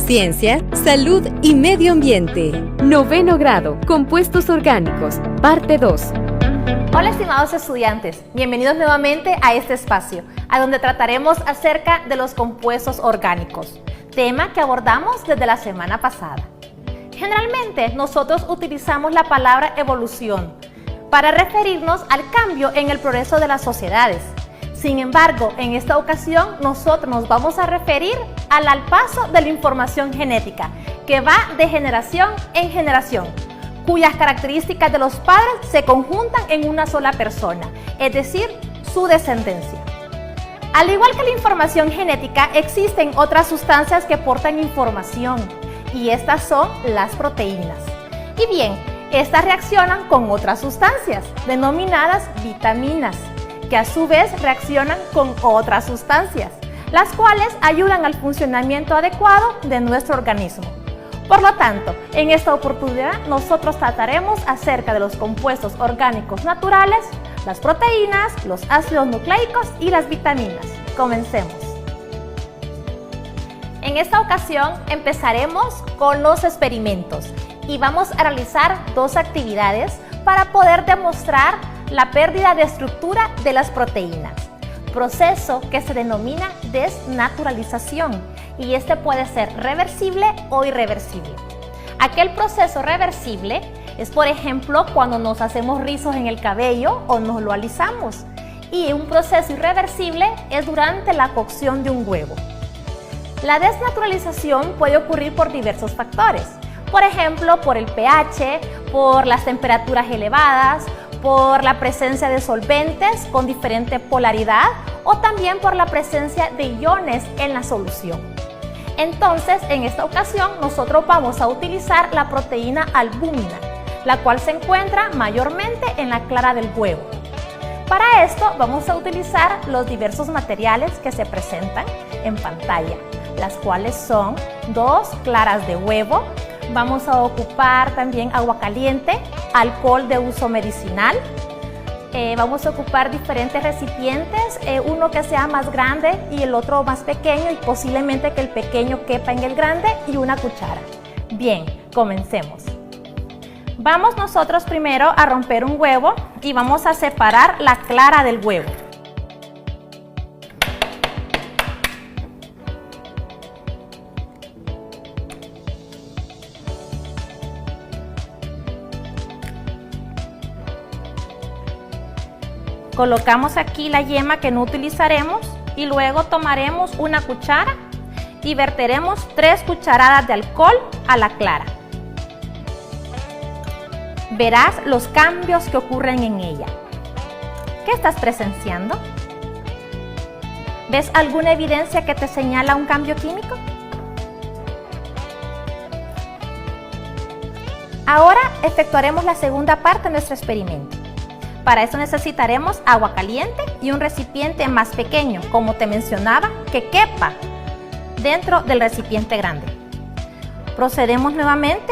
Ciencia, salud y medio ambiente. Noveno grado, compuestos orgánicos, parte 2. Hola estimados estudiantes, bienvenidos nuevamente a este espacio, a donde trataremos acerca de los compuestos orgánicos, tema que abordamos desde la semana pasada. Generalmente nosotros utilizamos la palabra evolución para referirnos al cambio en el progreso de las sociedades. Sin embargo, en esta ocasión nosotros nos vamos a referir al paso de la información genética, que va de generación en generación, cuyas características de los padres se conjuntan en una sola persona, es decir, su descendencia. Al igual que la información genética, existen otras sustancias que portan información, y estas son las proteínas. Y bien, estas reaccionan con otras sustancias, denominadas vitaminas, que a su vez reaccionan con otras sustancias, las cuales ayudan al funcionamiento adecuado de nuestro organismo. Por lo tanto, en esta oportunidad nosotros trataremos acerca de los compuestos orgánicos naturales, las proteínas, los ácidos nucleicos y las vitaminas. Comencemos. En esta ocasión empezaremos con los experimentos y vamos a realizar dos actividades para poder demostrar la pérdida de estructura de las proteínas, proceso que se denomina desnaturalización, y este puede ser reversible o irreversible. Aquel proceso reversible es, por ejemplo, cuando nos hacemos rizos en el cabello o nos lo alisamos, y un proceso irreversible es durante la cocción de un huevo. La desnaturalización puede ocurrir por diversos factores, por ejemplo, por el pH, por las temperaturas elevadas, por la presencia de solventes con diferente polaridad o también por la presencia de iones en la solución. Entonces, en esta ocasión, nosotros vamos a utilizar la proteína albúmina, la cual se encuentra mayormente en la clara del huevo. Para esto, vamos a utilizar los diversos materiales que se presentan en pantalla, las cuales son 2 claras de huevo. Vamos a ocupar también agua caliente, alcohol de uso medicinal. Vamos a ocupar diferentes recipientes, uno que sea más grande y el otro más pequeño, y posiblemente que el pequeño quepa en el grande, y una cuchara. Bien, comencemos. Vamos nosotros primero a romper un huevo y vamos a separar la clara del huevo. Colocamos aquí la yema que no utilizaremos y luego tomaremos una cuchara y verteremos 3 cucharadas de alcohol a la clara. Verás los cambios que ocurren en ella. ¿Qué estás presenciando? ¿Ves alguna evidencia que te señala un cambio químico? Ahora efectuaremos la segunda parte de nuestro experimento. Para eso necesitaremos agua caliente y un recipiente más pequeño, como te mencionaba, que quepa dentro del recipiente grande. Procedemos nuevamente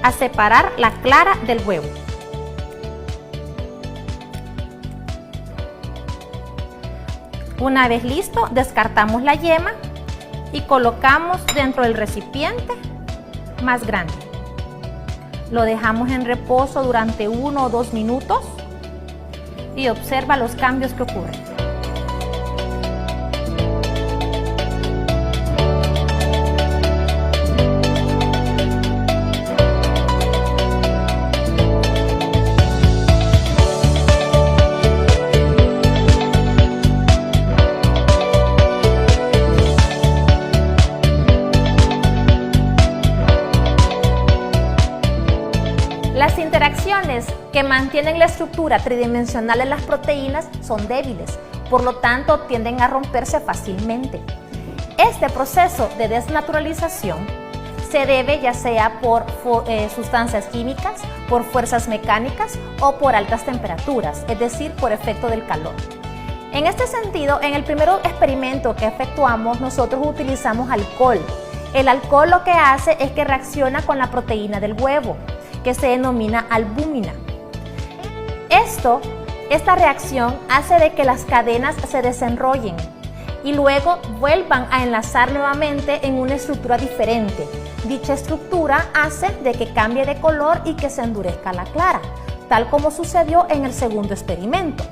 a separar la clara del huevo. Una vez listo, descartamos la yema y colocamos dentro del recipiente más grande. Lo dejamos en reposo durante 1 o 2 minutos y observa los cambios que ocurren. Las interacciones que mantienen la estructura tridimensional de las proteínas son débiles, por lo tanto tienden a romperse fácilmente. Este proceso de desnaturalización se debe ya sea por sustancias químicas, por fuerzas mecánicas o por altas temperaturas, es decir, por efecto del calor. En este sentido, en el primer experimento que efectuamos, nosotros utilizamos alcohol. El alcohol lo que hace es que reacciona con la proteína del huevo, que se denomina albúmina. Esta reacción hace de que las cadenas se desenrollen y luego vuelvan a enlazar nuevamente en una estructura diferente. Dicha estructura hace de que cambie de color y que se endurezca la clara, tal como sucedió en el segundo experimento.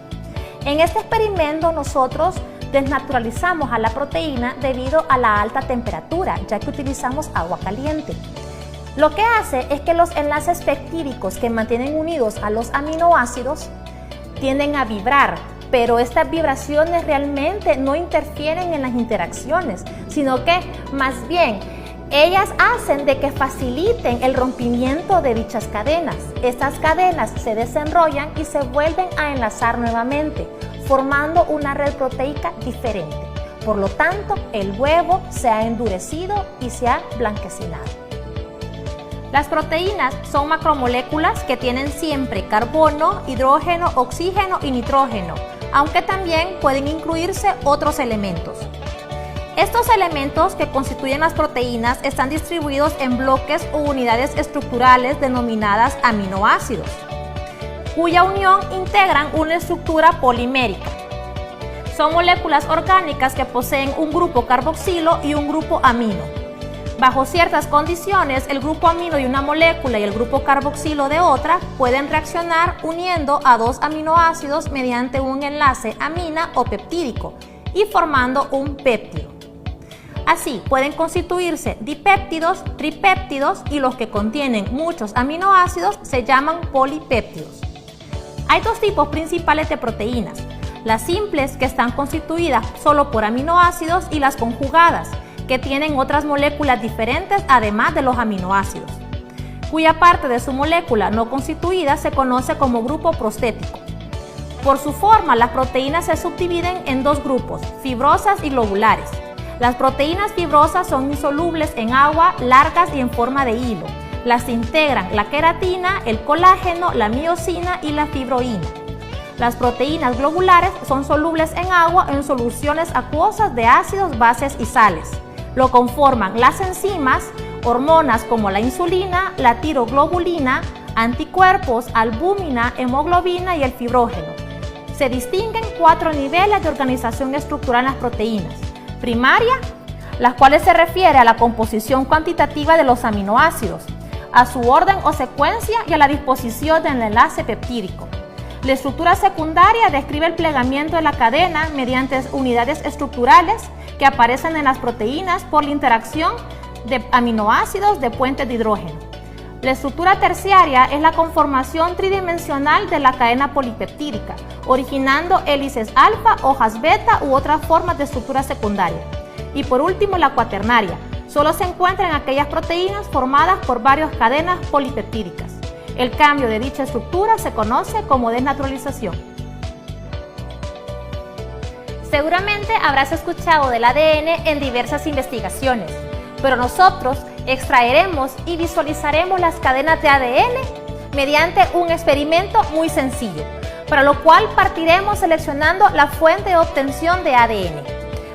En este experimento nosotros desnaturalizamos a la proteína debido a la alta temperatura, ya que utilizamos agua caliente. Lo que hace es que los enlaces peptídicos que mantienen unidos a los aminoácidos tienden a vibrar, pero estas vibraciones realmente no interfieren en las interacciones, sino que más bien ellas hacen de que faciliten el rompimiento de dichas cadenas. Estas cadenas se desenrollan y se vuelven a enlazar nuevamente, formando una red proteica diferente. Por lo tanto, el huevo se ha endurecido y se ha blanquecinado. Las proteínas son macromoléculas que tienen siempre carbono, hidrógeno, oxígeno y nitrógeno, aunque también pueden incluirse otros elementos. Estos elementos que constituyen las proteínas están distribuidos en bloques o unidades estructurales denominadas aminoácidos, cuya unión integran una estructura polimérica. Son moléculas orgánicas que poseen un grupo carboxilo y un grupo amino. Bajo ciertas condiciones, el grupo amino de una molécula y el grupo carboxilo de otra pueden reaccionar uniendo a dos aminoácidos mediante un enlace amina o peptídico y formando un péptido. Así, pueden constituirse dipéptidos, tripéptidos y los que contienen muchos aminoácidos se llaman polipéptidos. Hay dos tipos principales de proteínas: las simples, que están constituidas solo por aminoácidos, y las conjugadas, que tienen otras moléculas diferentes además de los aminoácidos, cuya parte de su molécula no constituida se conoce como grupo prostético. Por su forma, las proteínas se subdividen en dos grupos, fibrosas y globulares. Las proteínas fibrosas son insolubles en agua, largas y en forma de hilo. Las integran la queratina, el colágeno, la miosina y la fibroína. Las proteínas globulares son solubles en agua o en soluciones acuosas de ácidos, bases y sales. Lo conforman las enzimas, hormonas como la insulina, la tiroglobulina, anticuerpos, albúmina, hemoglobina y el fibrógeno. Se distinguen 4 niveles de organización estructural en las proteínas. Primaria, las cuales se refiere a la composición cuantitativa de los aminoácidos, a su orden o secuencia y a la disposición del enlace peptídico. La estructura secundaria describe el plegamiento de la cadena mediante unidades estructurales que aparecen en las proteínas por la interacción de aminoácidos de puentes de hidrógeno. La estructura terciaria es la conformación tridimensional de la cadena polipeptídica, originando hélices alfa, hojas beta u otras formas de estructura secundaria. Y por último, la cuaternaria. Solo se encuentra en aquellas proteínas formadas por varias cadenas polipeptídicas. El cambio de dicha estructura se conoce como desnaturalización. Seguramente habrás escuchado del ADN en diversas investigaciones, pero nosotros extraeremos y visualizaremos las cadenas de ADN mediante un experimento muy sencillo, para lo cual partiremos seleccionando la fuente de obtención de ADN.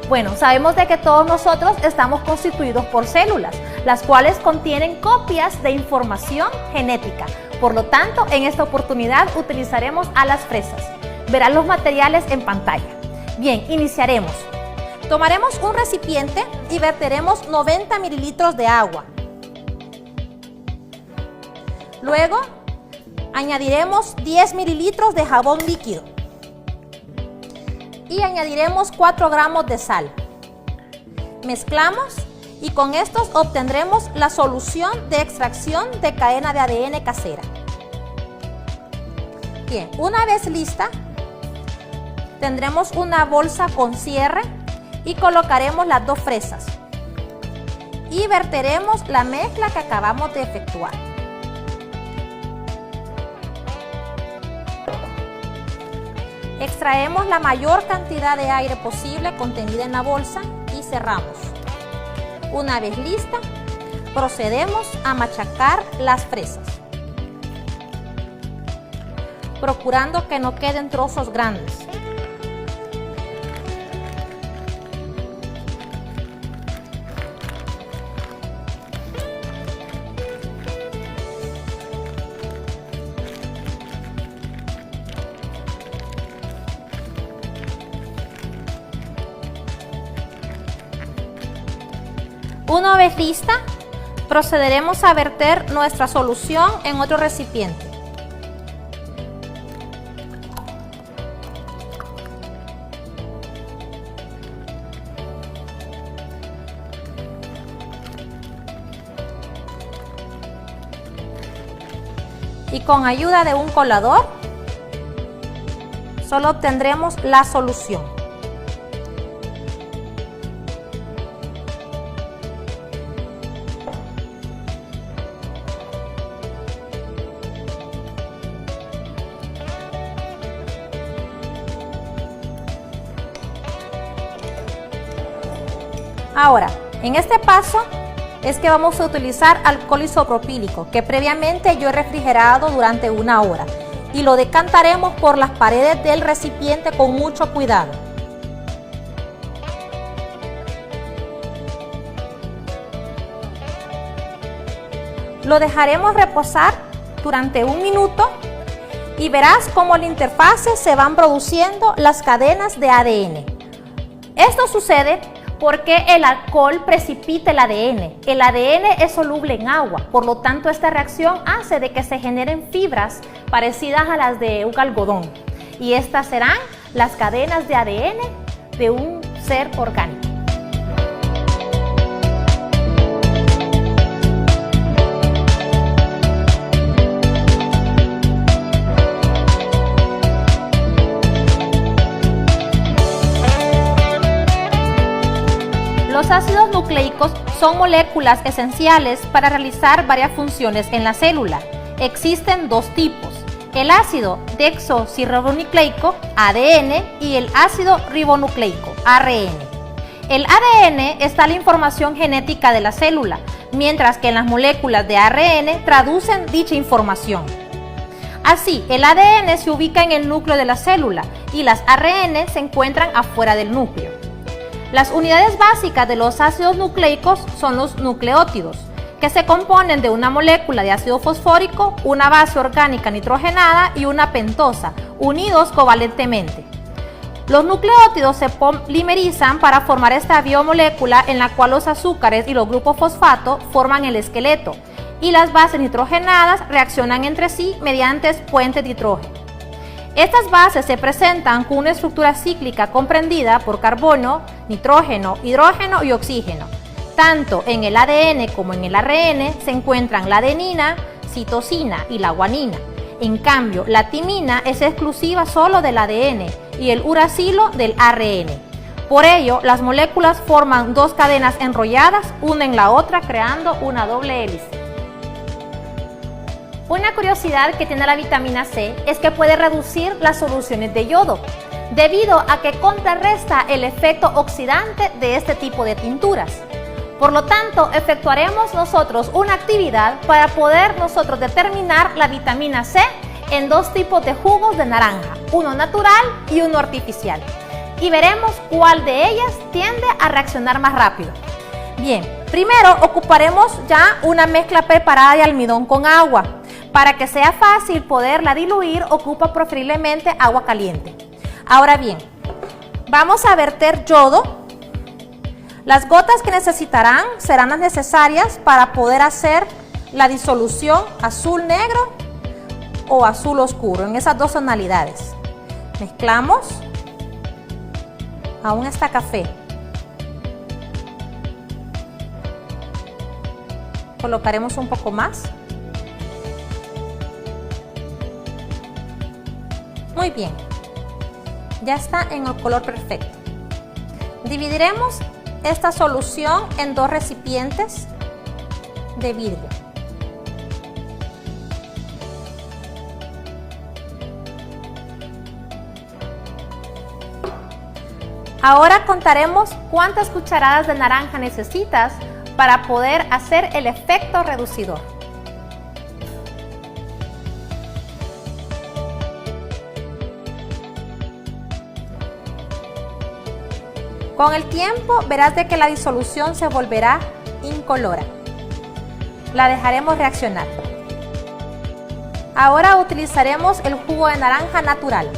Bueno, sabemos de que todos nosotros estamos constituidos por células, las cuales contienen copias de información genética. Por lo tanto, en esta oportunidad utilizaremos a las fresas. Verán los materiales en pantalla. Bien, iniciaremos. Tomaremos un recipiente y verteremos 90 mililitros de agua. Luego, añadiremos 10 mililitros de jabón líquido y añadiremos 4 gramos de sal. Mezclamos y con estos obtendremos la solución de extracción de cadena de ADN casera. Bien, una vez lista, tendremos una bolsa con cierre y colocaremos las 2 fresas y verteremos la mezcla que acabamos de efectuar. Extraemos la mayor cantidad de aire posible contenida en la bolsa y cerramos. Una vez lista, procedemos a machacar las fresas, procurando que no queden trozos grandes. Una vez lista, procederemos a verter nuestra solución en otro recipiente. Y con ayuda de un colador, solo obtendremos la solución. Ahora, en este paso es que vamos a utilizar alcohol isopropílico que previamente yo he refrigerado durante 1 hora y lo decantaremos por las paredes del recipiente con mucho cuidado. Lo dejaremos reposar durante 1 minuto y verás cómo en la interfase se van produciendo las cadenas de ADN. Esto sucede porque el alcohol precipita el ADN. El ADN es soluble en agua, por lo tanto esta reacción hace de que se generen fibras parecidas a las de un algodón. Y estas serán las cadenas de ADN de un ser orgánico. Los ácidos nucleicos son moléculas esenciales para realizar varias funciones en la célula. Existen 2 tipos, el ácido desoxirribonucleico, ADN, y el ácido ribonucleico, ARN. En el ADN está la información genética de la célula, mientras que en las moléculas de ARN traducen dicha información. Así, el ADN se ubica en el núcleo de la célula y las ARN se encuentran afuera del núcleo. Las unidades básicas de los ácidos nucleicos son los nucleótidos, que se componen de una molécula de ácido fosfórico, una base orgánica nitrogenada y una pentosa, unidos covalentemente. Los nucleótidos se polimerizan para formar esta biomolécula en la cual los azúcares y los grupos fosfato forman el esqueleto y las bases nitrogenadas reaccionan entre sí mediante puentes de hidrógeno. Estas bases se presentan con una estructura cíclica comprendida por carbono, nitrógeno, hidrógeno y oxígeno. Tanto en el ADN como en el ARN se encuentran la adenina, citosina y la guanina. En cambio, la timina es exclusiva solo del ADN y el uracilo del ARN. Por ello, las moléculas forman 2 cadenas enrolladas, una en la otra, creando una doble hélice. Una curiosidad que tiene la vitamina C es que puede reducir las soluciones de yodo, debido a que contrarresta el efecto oxidante de este tipo de tinturas. Por lo tanto, efectuaremos nosotros una actividad para poder nosotros determinar la vitamina C en 2 tipos de jugos de naranja, uno natural y uno artificial. Y veremos cuál de ellas tiende a reaccionar más rápido. Bien, primero ocuparemos ya una mezcla preparada de almidón con agua. Para que sea fácil poderla diluir, ocupa preferiblemente agua caliente. Ahora bien, vamos a verter yodo. Las gotas que necesitarán serán las necesarias para poder hacer la disolución azul-negro o azul oscuro, en esas 2 tonalidades. Mezclamos. Aún está café. Colocaremos un poco más. Muy bien, ya está en el color perfecto. Dividiremos esta solución en 2 recipientes de vidrio. Ahora contaremos cuántas cucharadas de naranja necesitas para poder hacer el efecto reducidor. Con el tiempo verás de que la disolución se volverá incolora. La dejaremos reaccionar. Ahora utilizaremos el jugo de naranja natural.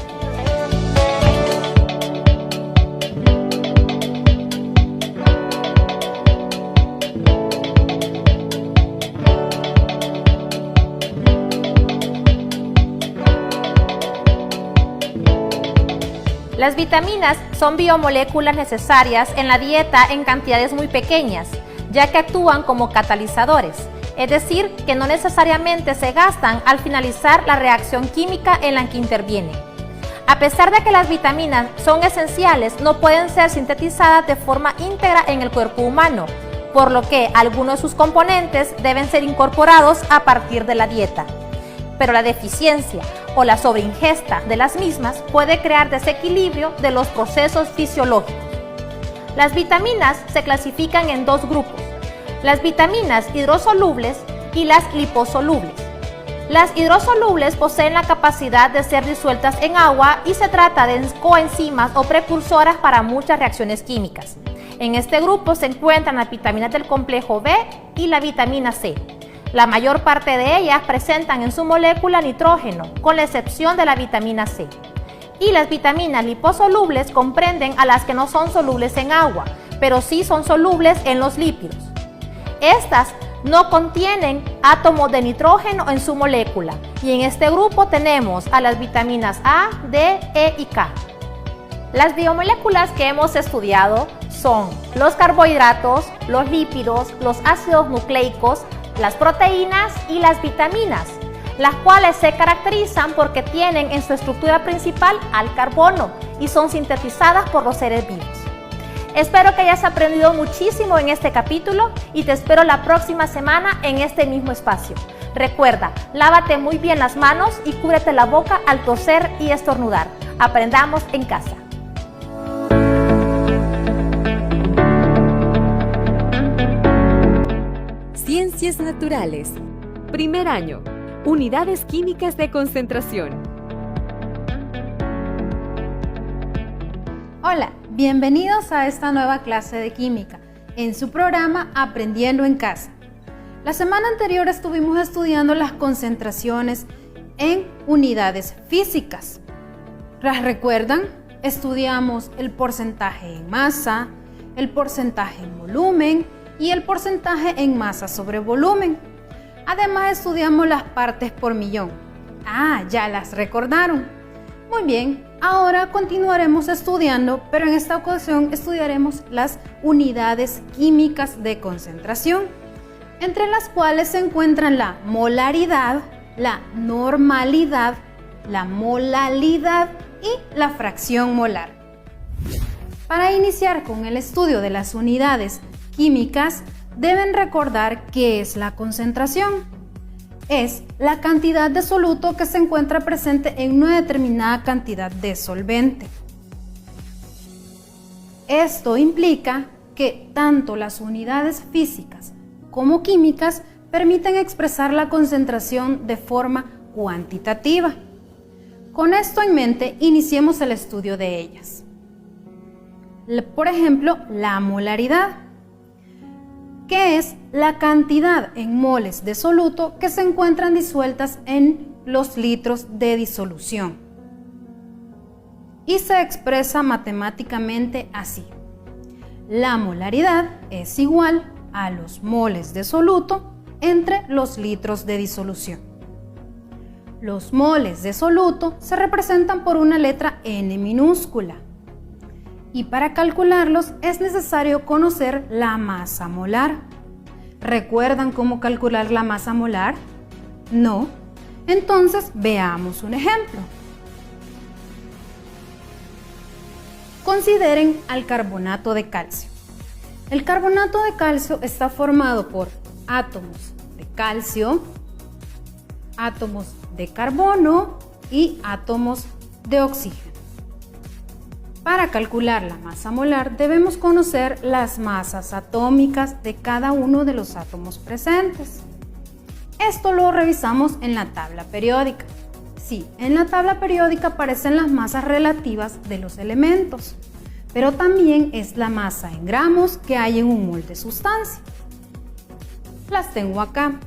Las vitaminas son biomoléculas necesarias en la dieta en cantidades muy pequeñas, ya que actúan como catalizadores, es decir, que no necesariamente se gastan al finalizar la reacción química en la que intervienen. A pesar de que las vitaminas son esenciales, no pueden ser sintetizadas de forma íntegra en el cuerpo humano, por lo que algunos de sus componentes deben ser incorporados a partir de la dieta. Pero la deficiencia o la sobreingesta de las mismas puede crear desequilibrio de los procesos fisiológicos. Las vitaminas se clasifican en dos grupos: las vitaminas hidrosolubles y las liposolubles. Las hidrosolubles poseen la capacidad de ser disueltas en agua y se trata de coenzimas o precursoras para muchas reacciones químicas. En este grupo se encuentran las vitaminas del complejo B y la vitamina C. La mayor parte de ellas presentan en su molécula nitrógeno, con la excepción de la vitamina C. Y las vitaminas liposolubles comprenden a las que no son solubles en agua, pero sí son solubles en los lípidos. Estas no contienen átomos de nitrógeno en su molécula, y en este grupo tenemos a las vitaminas A, D, E y K. Las biomoléculas que hemos estudiado son los carbohidratos, los lípidos, los ácidos nucleicos, las proteínas y las vitaminas, las cuales se caracterizan porque tienen en su estructura principal al carbono y son sintetizadas por los seres vivos. Espero que hayas aprendido muchísimo en este capítulo y te espero la próxima semana en este mismo espacio. Recuerda, lávate muy bien las manos y cúbrete la boca al toser y estornudar. Aprendamos en casa. Ciencias Naturales. Primer año. Unidades químicas de concentración. Hola, bienvenidos a esta nueva clase de química en su programa Aprendiendo en Casa. La semana anterior estuvimos estudiando las concentraciones en unidades físicas. ¿Las recuerdan? Estudiamos el porcentaje en masa, el porcentaje en volumen y el porcentaje en masa sobre volumen. Además estudiamos las partes por millón. Ya las recordaron. Muy bien, ahora continuaremos estudiando, pero en esta ocasión estudiaremos las unidades químicas de concentración, entre las cuales se encuentran la molaridad, la normalidad, la molalidad y la fracción molar. Para iniciar con el estudio de las unidades químicas, deben recordar qué es la concentración. Es la cantidad de soluto que se encuentra presente en una determinada cantidad de solvente. Esto implica que tanto las unidades físicas como químicas permiten expresar la concentración de forma cuantitativa. Con esto en mente, iniciemos el estudio de ellas. Por ejemplo, la molaridad, que es la cantidad en moles de soluto que se encuentran disueltas en los litros de disolución. Y se expresa matemáticamente así. La molaridad es igual a los moles de soluto entre los litros de disolución. Los moles de soluto se representan por una letra N minúscula. Y para calcularlos es necesario conocer la masa molar. ¿Recuerdan cómo calcular la masa molar? ¿No? Entonces veamos un ejemplo. Consideren al carbonato de calcio. El carbonato de calcio está formado por átomos de calcio, átomos de carbono y átomos de oxígeno. Para calcular la masa molar debemos conocer las masas atómicas de cada uno de los átomos presentes. Esto lo revisamos en la tabla periódica. Sí, en la tabla periódica aparecen las masas relativas de los elementos, pero también es la masa en gramos que hay en un mol de sustancia. Las tengo acá.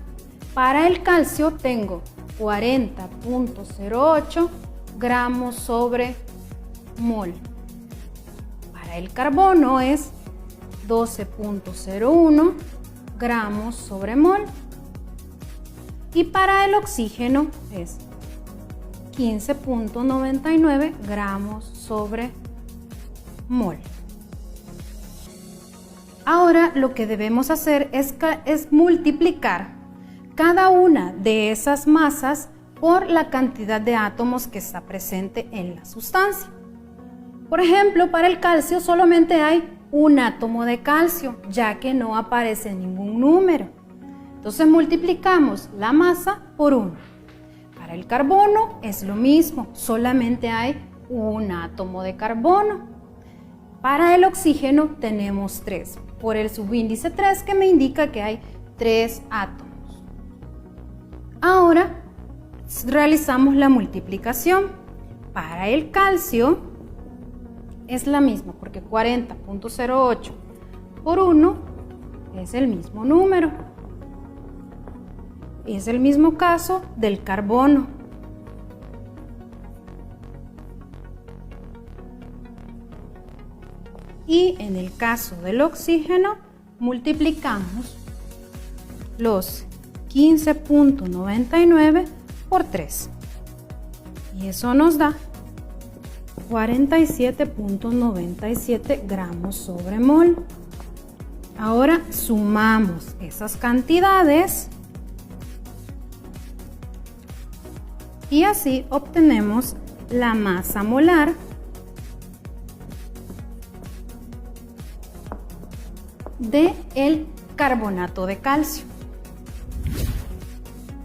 Para el calcio tengo 40.08 gramos sobre mol. Para el carbono es 12.01 gramos sobre mol. Y para el oxígeno es 15.99 gramos sobre mol. Ahora lo que debemos hacer es multiplicar cada una de esas masas por la cantidad de átomos que está presente en la sustancia. Por ejemplo, para el calcio solamente hay un átomo de calcio, ya que no aparece ningún número. Entonces multiplicamos la masa por 1. Para el carbono es lo mismo, solamente hay un átomo de carbono. Para el oxígeno tenemos 3, por el subíndice 3 que me indica que hay 3 átomos. Ahora realizamos la multiplicación. Para el calcio es la misma, porque 40.08 por 1 es el mismo número. Es el mismo caso del carbono. Y en el caso del oxígeno, multiplicamos los 15.99 por 3. Y eso nos da 47.97 gramos sobre mol. Ahora sumamos esas cantidades y así obtenemos la masa molar del carbonato de calcio.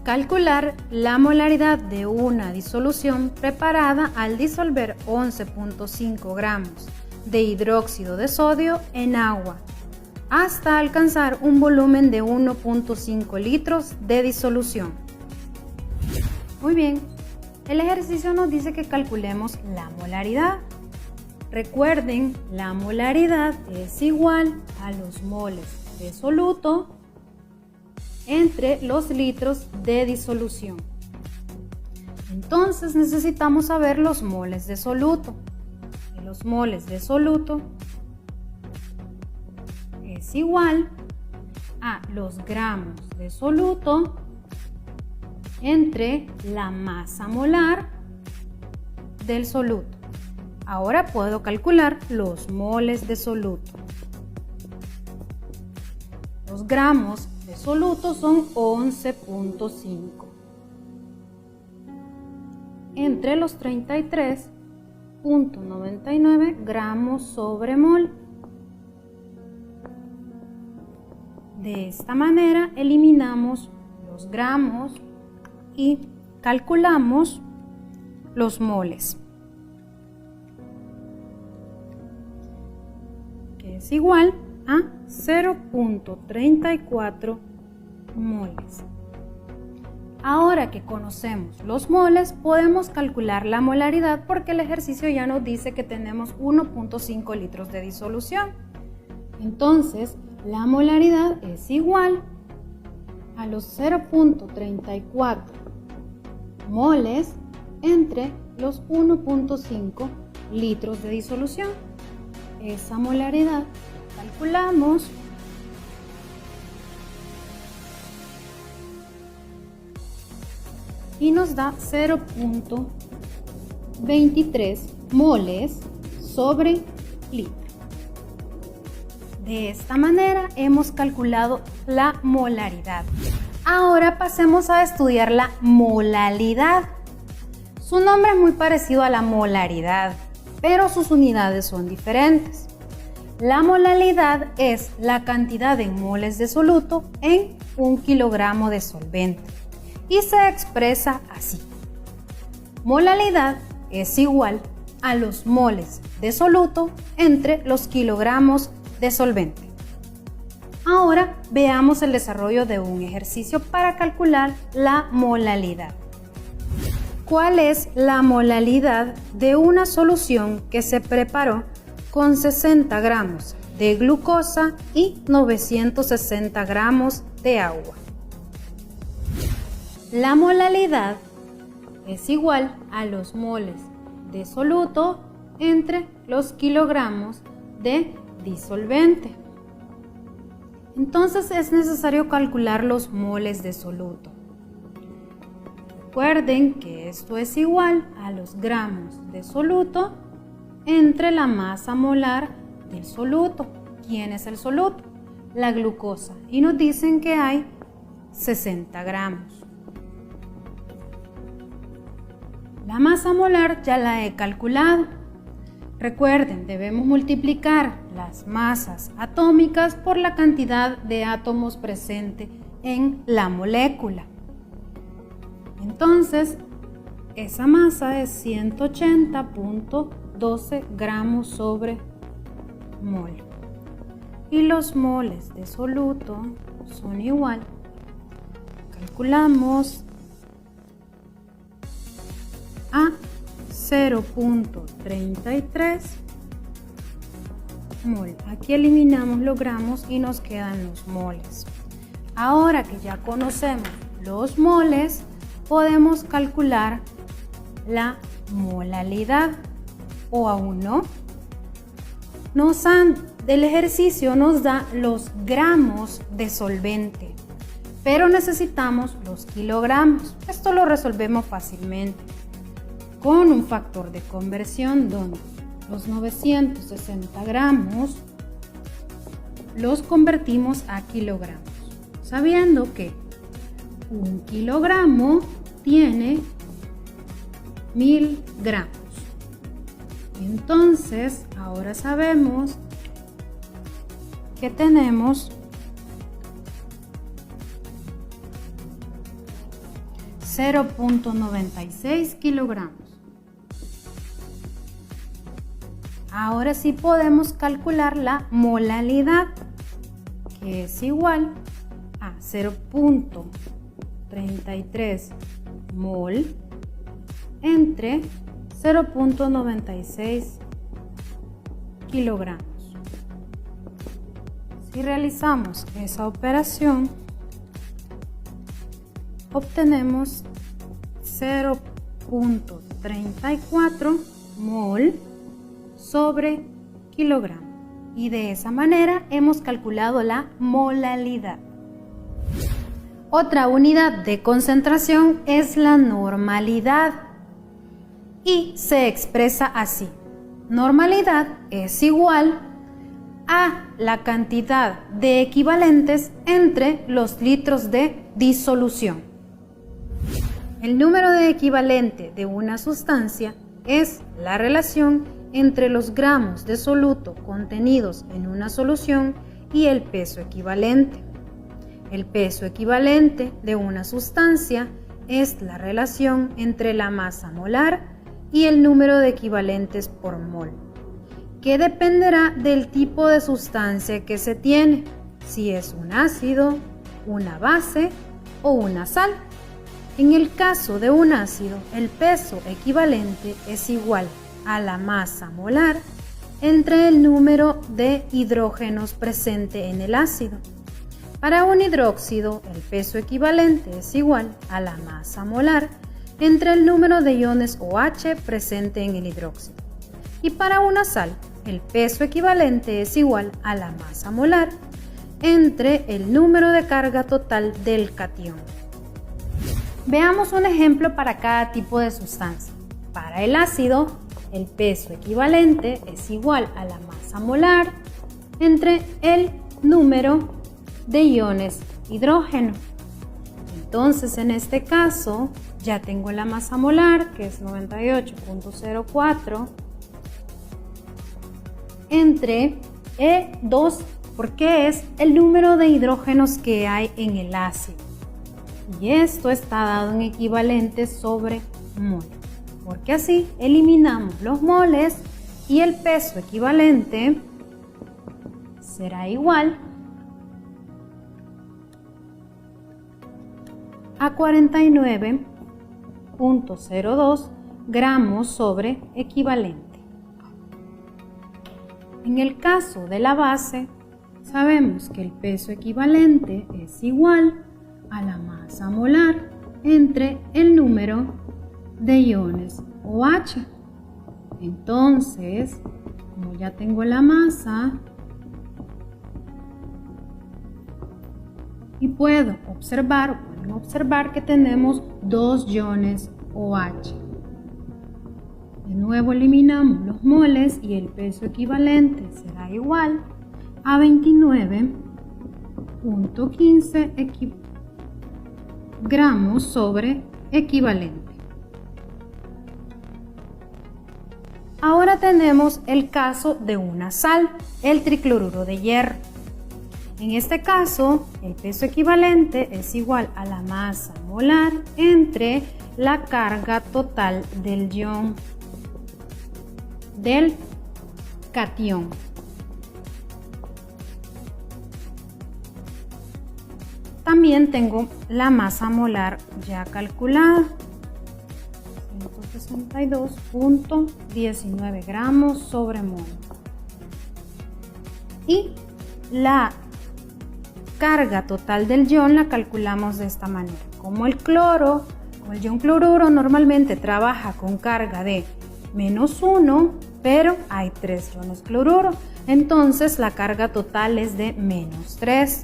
Calcular la molaridad de una disolución preparada al disolver 11.5 gramos de hidróxido de sodio en agua hasta alcanzar un volumen de 1.5 litros de disolución. Muy bien, el ejercicio nos dice que calculemos la molaridad. Recuerden, la molaridad es igual a los moles de soluto entre los litros de disolución. Entonces necesitamos saber los moles de soluto. Y los moles de soluto es igual a los gramos de soluto entre la masa molar del soluto. Ahora puedo calcular los moles de soluto. Los gramos de soluto son 11.5 entre los 33.99 gramos sobre mol. De esta manera eliminamos los gramos y calculamos los moles, que es igual a 0.34 moles. Ahora que conocemos los moles, podemos calcular la molaridad porque el ejercicio ya nos dice que tenemos 1.5 litros de disolución. Entonces, la molaridad es igual a los 0.34 moles entre los 1.5 litros de disolución. Esa molaridad calculamos y nos da 0.23 moles sobre litro. De esta manera hemos calculado la molaridad. Ahora pasemos a estudiar la molalidad. Su nombre es muy parecido a la molaridad, pero sus unidades son diferentes. La molalidad es la cantidad en moles de soluto en 1 kilogramo de solvente y se expresa así. Molalidad es igual a los moles de soluto entre los kilogramos de solvente. Ahora veamos el desarrollo de un ejercicio para calcular la molalidad. ¿Cuál es la molalidad de una solución que se preparó con 60 gramos de glucosa y 960 gramos de agua? La molalidad es igual a los moles de soluto entre los kilogramos de disolvente. Entonces es necesario calcular los moles de soluto. Recuerden que esto es igual a los gramos de soluto entre la masa molar del soluto. ¿Quién es el soluto? La glucosa. Y nos dicen que hay 60 gramos. La masa molar ya la he calculado. Recuerden, debemos multiplicar las masas atómicas por la cantidad de átomos presente en la molécula. Entonces, esa masa es 180.12 gramos sobre mol. Y los moles de soluto son igual. Calculamos a 0.33 mol. Aquí eliminamos los gramos y nos quedan los moles. Ahora que ya conocemos los moles, podemos calcular la molalidad, o aún no. El ejercicio nos da los gramos de solvente, pero necesitamos los kilogramos. Esto lo resolvemos fácilmente con un factor de conversión donde los 960 gramos los convertimos a kilogramos, sabiendo que un kilogramo tiene 1000 gramos. Entonces, ahora sabemos que tenemos 0.96 kilogramos. Ahora sí podemos calcular la molalidad, que es igual a 0.33 mol entre 0.96 kilogramos. Si realizamos esa operación, obtenemos 0.34 mol sobre kilogramo. Y de esa manera hemos calculado la molalidad. Otra unidad de concentración es la normalidad y se expresa así. Normalidad es igual a la cantidad de equivalentes entre los litros de disolución. El número de equivalente de una sustancia es la relación entre los gramos de soluto contenidos en una solución y el peso equivalente. El peso equivalente de una sustancia es la relación entre la masa molar y el número de equivalentes por mol, que dependerá del tipo de sustancia que se tiene, si es un ácido, una base o una sal. En el caso de un ácido, el peso equivalente es igual a la masa molar entre el número de hidrógenos presente en el ácido. Para un hidróxido, el peso equivalente es igual a la masa molar entre el número de iones OH presente en el hidróxido. Y para una sal, el peso equivalente es igual a la masa molar entre el número de carga total del catión. Veamos un ejemplo para cada tipo de sustancia. Para el ácido, el peso equivalente es igual a la masa molar entre el número de iones hidrógeno. Entonces, en este caso, ya tengo la masa molar, que es 98.04, entre E2, porque es el número de hidrógenos que hay en el ácido. Y esto está dado en equivalentes sobre mol, porque así eliminamos los moles y el peso equivalente será igual a 49.02 gramos sobre equivalente. En el caso de la base, sabemos que el peso equivalente es igual a la masa molar entre el número de iones OH. Entonces, como ya tengo la masa y pueden observar que tenemos dos iones OH. De nuevo eliminamos los moles y el peso equivalente será igual a 29.15 gramos sobre equivalente. Ahora tenemos el caso de una sal, el tricloruro de hierro. En este caso, el peso equivalente es igual a la masa molar entre la carga total del ion del catión. También tengo la masa molar ya calculada, 162.19 gramos sobre mol. Y la carga total del ion la calculamos de esta manera. Como el cloro o el ion cloruro normalmente trabaja con carga de -1, pero hay 3 iones cloruro, entonces la carga total es de -3.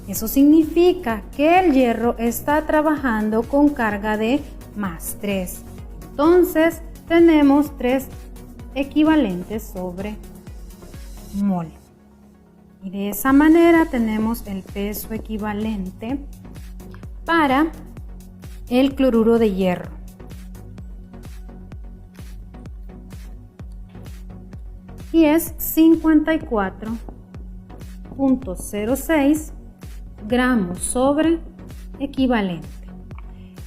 Eso significa que el hierro está trabajando con carga de +3. Entonces tenemos 3 equivalentes sobre mol. Y de esa manera tenemos el peso equivalente para el cloruro de hierro. Y es 54.06 gramos sobre equivalente.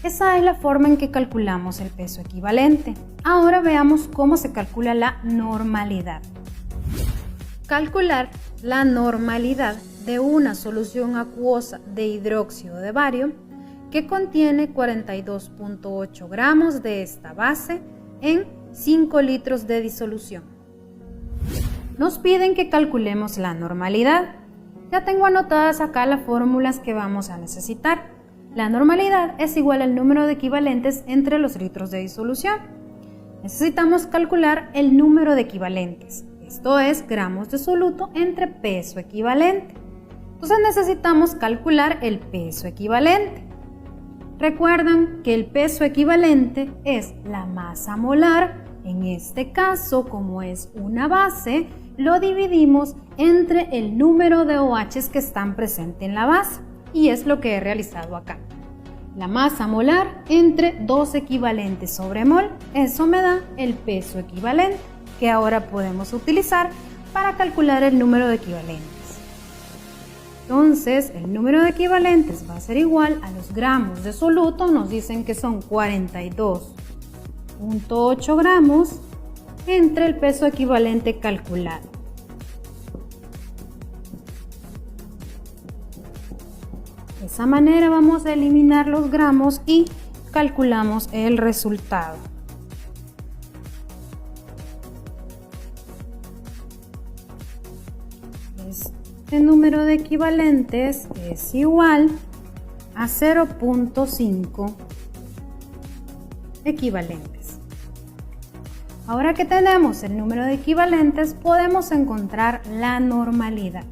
Esa es la forma en que calculamos el peso equivalente. Ahora veamos cómo se calcula la normalidad. Calcular la normalidad de una solución acuosa de hidróxido de bario que contiene 42.8 gramos de esta base en 5 litros de disolución. Nos piden que calculemos la normalidad. Ya tengo anotadas acá las fórmulas que vamos a necesitar. La normalidad es igual al número de equivalentes entre los litros de disolución. Necesitamos calcular el número de equivalentes. Esto es gramos de soluto entre peso equivalente. Entonces necesitamos calcular el peso equivalente. Recuerdan que el peso equivalente es la masa molar. En este caso, como es una base, lo dividimos entre el número de OHs que están presentes en la base. Y es lo que he realizado acá. La masa molar entre 2 equivalentes sobre mol. Eso me da el peso equivalente, que ahora podemos utilizar para calcular el número de equivalentes. Entonces, el número de equivalentes va a ser igual a los gramos de soluto. Nos dicen que son 42.8 gramos entre el peso equivalente calculado. De esa manera vamos a eliminar los gramos y calculamos el resultado. Este número de equivalentes es igual a 0.5 equivalentes. Ahora que tenemos el número de equivalentes, podemos encontrar la normalidad,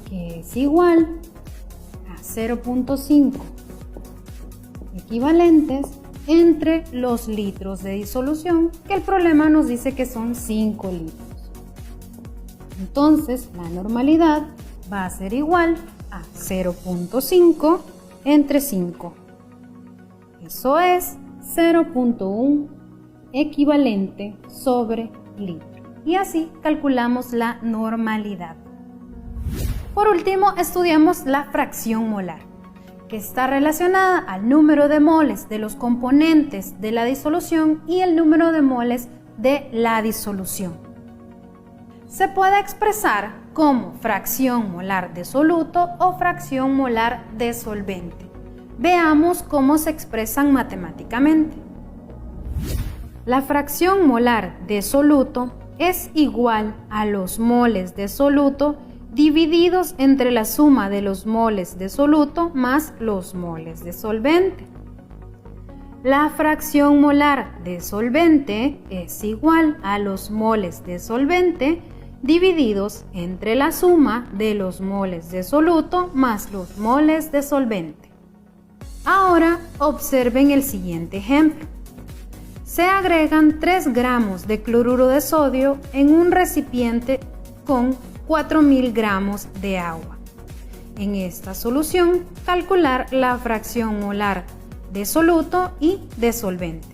que es igual a 0.5 equivalentes entre los litros de disolución, que el problema nos dice que son 5 litros. Entonces, la normalidad va a ser igual a 0.5 entre 5. Eso es 0.1 equivalente sobre litro. Y así calculamos la normalidad. Por último, estudiamos la fracción molar, que está relacionada al número de moles de los componentes de la disolución y el número de moles de la disolución. Se puede expresar como fracción molar de soluto o fracción molar de solvente. Veamos cómo se expresan matemáticamente. La fracción molar de soluto es igual a los moles de soluto divididos entre la suma de los moles de soluto más los moles de solvente. La fracción molar de solvente es igual a los moles de solvente divididos entre la suma de los moles de soluto más los moles de solvente. Ahora observen el siguiente ejemplo. se agregan 3 gramos de cloruro de sodio en un recipiente con 4.000 gramos de agua. En esta solución, calcular la fracción molar de soluto y de solvente.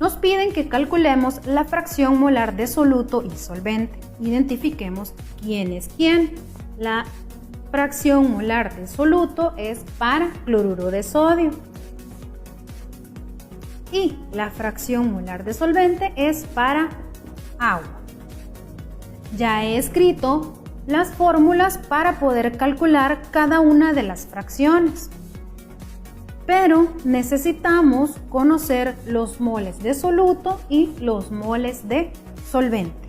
Nos piden que calculemos la fracción molar de soluto y solvente. Identifiquemos quién es quién. La fracción molar de soluto es para cloruro de sodio y la fracción molar de solvente es para agua. Ya he escrito las fórmulas para poder calcular cada una de las fracciones, pero necesitamos conocer los moles de soluto y los moles de solvente.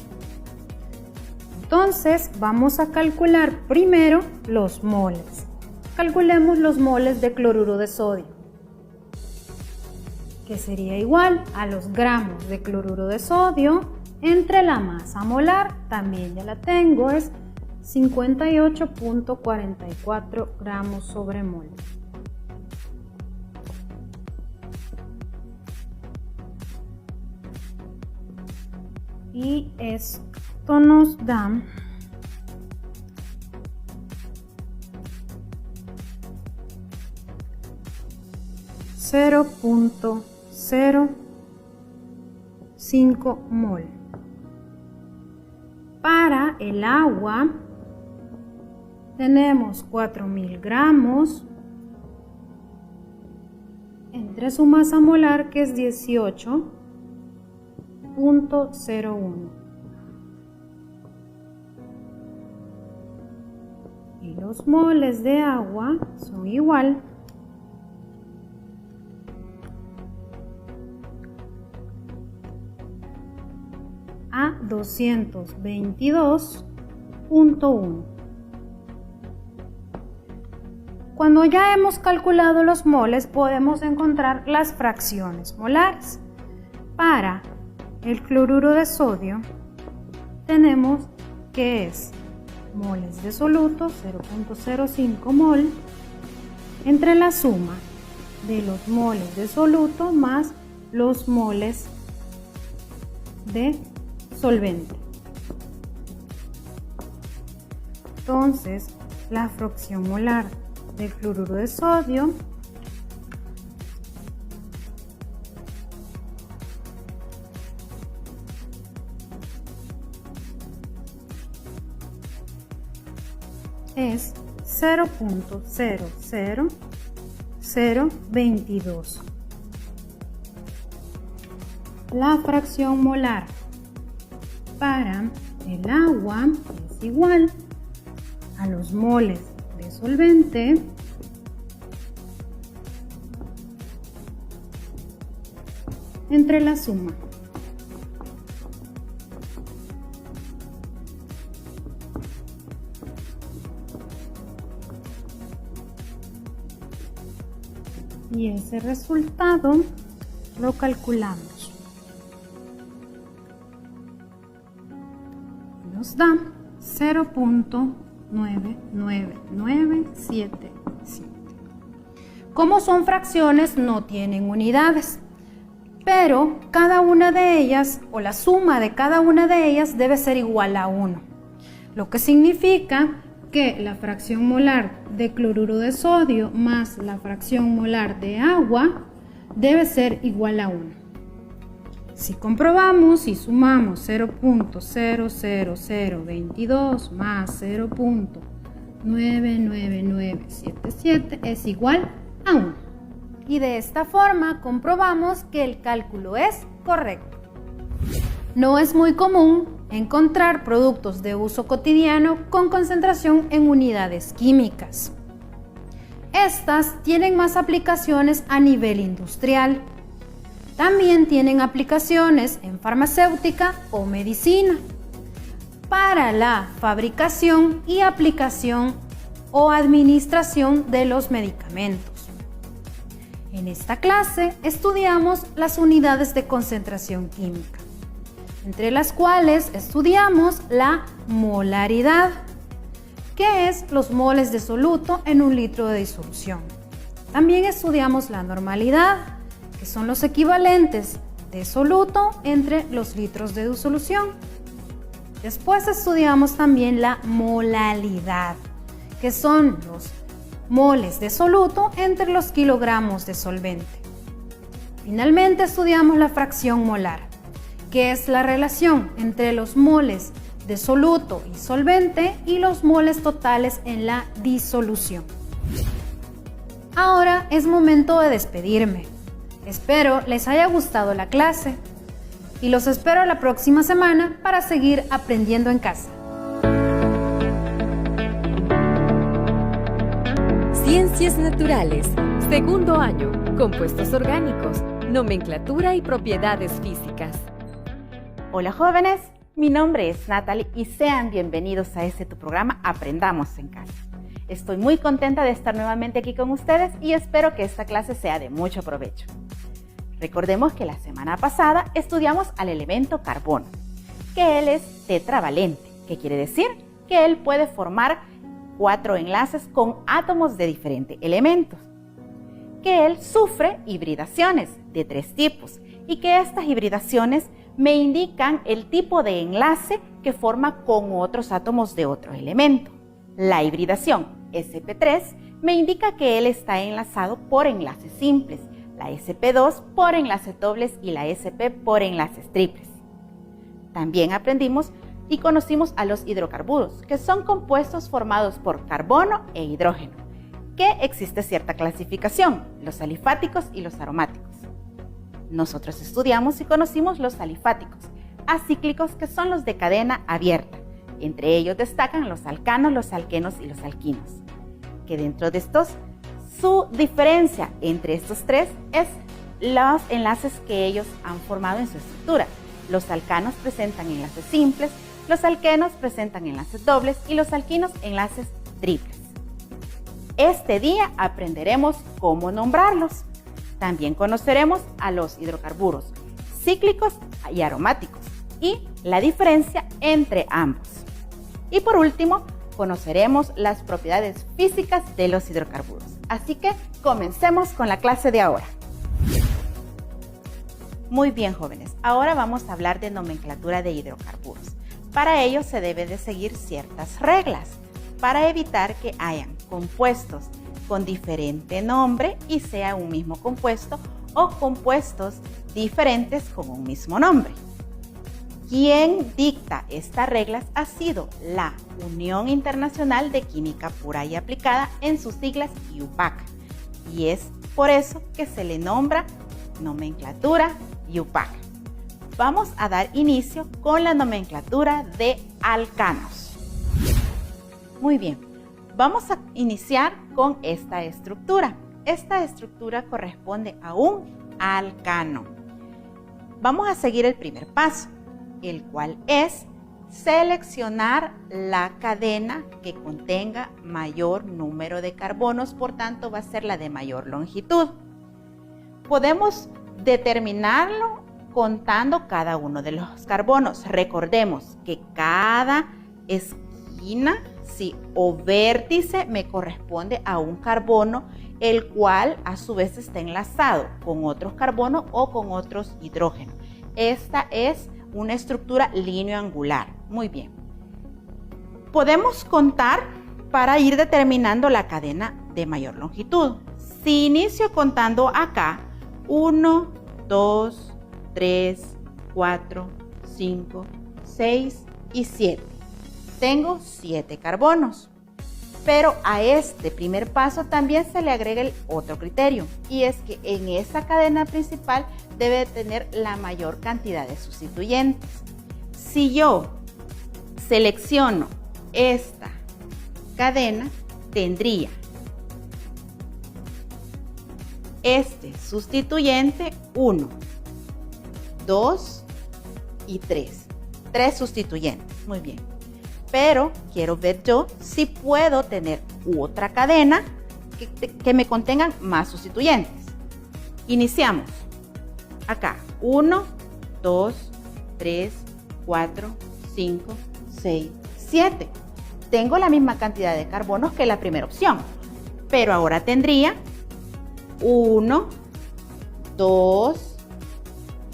Entonces vamos a calcular primero los moles. Calculemos los moles de cloruro de sodio, que sería igual a los gramos de cloruro de sodio entre la masa molar, también ya la tengo, es 58.44 gramos sobre mol. Y esto nos da 0.05 mol. Para el agua tenemos 4.000 gramos entre su masa molar, que es 18.01. Y los moles de agua son igual a 222.1. Cuando ya hemos calculado los moles, podemos encontrar las fracciones molares. Para el cloruro de sodio tenemos que es moles de soluto 0.05 mol entre la suma de los moles de soluto más los moles de solvente. Entonces, la fracción molar del cloruro de sodio es 0.00022. La fracción molar para el agua es igual a los moles de solvente entre la suma y ese resultado lo calculamos. Nos da 0.99977. Como son fracciones, no tienen unidades, pero cada una de ellas, o la suma de cada una de ellas, debe ser igual a 1, lo que significa que la fracción molar de cloruro de sodio más la fracción molar de agua debe ser igual a 1. Si comprobamos y sumamos 0.00022 más 0.99977 es igual a 1. Y de esta forma comprobamos que el cálculo es correcto. No es muy común encontrar productos de uso cotidiano con concentración en unidades químicas. Estas tienen más aplicaciones a nivel industrial. También tienen aplicaciones en farmacéutica o medicina para la fabricación y aplicación o administración de los medicamentos. En esta clase estudiamos las unidades de concentración química, entre las cuales estudiamos la molaridad, que es los moles de soluto en un litro de disolución. También estudiamos la normalidad, que son los equivalentes de soluto entre los litros de disolución. Después estudiamos también la molalidad, que son los moles de soluto entre los kilogramos de solvente. Finalmente estudiamos la fracción molar, que es la relación entre los moles de soluto y solvente y los moles totales en la disolución. Ahora es momento de despedirme. Espero les haya gustado la clase y los espero la próxima semana para seguir aprendiendo en casa. Ciencias Naturales, segundo año, compuestos orgánicos, nomenclatura y propiedades físicas. Hola jóvenes, mi nombre es Natalie y sean bienvenidos a tu programa Aprendamos en Casa. Estoy muy contenta de estar nuevamente aquí con ustedes y espero que esta clase sea de mucho provecho. Recordemos que la semana pasada estudiamos al elemento carbono, que él es tetravalente, que quiere decir que él puede formar 4 enlaces con átomos de diferentes elementos, que él sufre hibridaciones de 3 tipos y que estas hibridaciones me indican el tipo de enlace que forma con otros átomos de otro elemento. La hibridación sp3 me indica que él está enlazado por enlaces simples, la sp2 por enlaces dobles y la sp por enlaces triples. También aprendimos y conocimos a los hidrocarburos, que son compuestos formados por carbono e hidrógeno, que existe cierta clasificación, los alifáticos y los aromáticos. Nosotros estudiamos y conocimos los alifáticos, acíclicos, que son los de cadena abierta. Entre ellos destacan los alcanos, los alquenos y los alquinos, que dentro de estos, su diferencia entre estos 3 es los enlaces que ellos han formado en su estructura. Los alcanos presentan enlaces simples, los alquenos presentan enlaces dobles y los alquinos enlaces triples. Este día aprenderemos cómo nombrarlos. También conoceremos a los hidrocarburos cíclicos y aromáticos y la diferencia entre ambos. Y por último, conoceremos las propiedades físicas de los hidrocarburos. Así que comencemos con la clase de ahora. Muy bien, jóvenes, ahora vamos a hablar de nomenclatura de hidrocarburos. Para ello se debe de seguir ciertas reglas para evitar que hayan compuestos con diferente nombre y sea un mismo compuesto o compuestos diferentes con un mismo nombre. Quien dicta estas reglas ha sido la Unión Internacional de Química Pura y Aplicada, en sus siglas IUPAC, y es por eso que se le nombra nomenclatura IUPAC. Vamos a dar inicio con la nomenclatura de alcanos. Muy bien, vamos a iniciar con esta estructura. Esta estructura corresponde a un alcano. Vamos a seguir el primer paso, el cual es seleccionar la cadena que contenga mayor número de carbonos, por tanto va a ser la de mayor longitud. Podemos determinarlo contando cada uno de los carbonos. Recordemos que cada esquina o vértice me corresponde a un carbono, el cual a su vez está enlazado con otros carbonos o con otros hidrógenos. Esta es una estructura lineoangular. Muy bien. Podemos contar para ir determinando la cadena de mayor longitud. Si inicio contando acá, 1, 2, 3, 4, 5, 6 y 7. Tengo 7 carbonos. Pero a este primer paso también se le agrega el otro criterio, y es que en esa cadena principal debe tener la mayor cantidad de sustituyentes. Si yo selecciono esta cadena, tendría este sustituyente 1, 2 y 3. 3 sustituyentes. Muy bien. Pero quiero ver yo si puedo tener otra cadena que me contengan más sustituyentes. Iniciamos. Acá, 1, 2, 3, 4, 5, 6, 7. Tengo la misma cantidad de carbonos que la primera opción, pero ahora tendría 1, 2,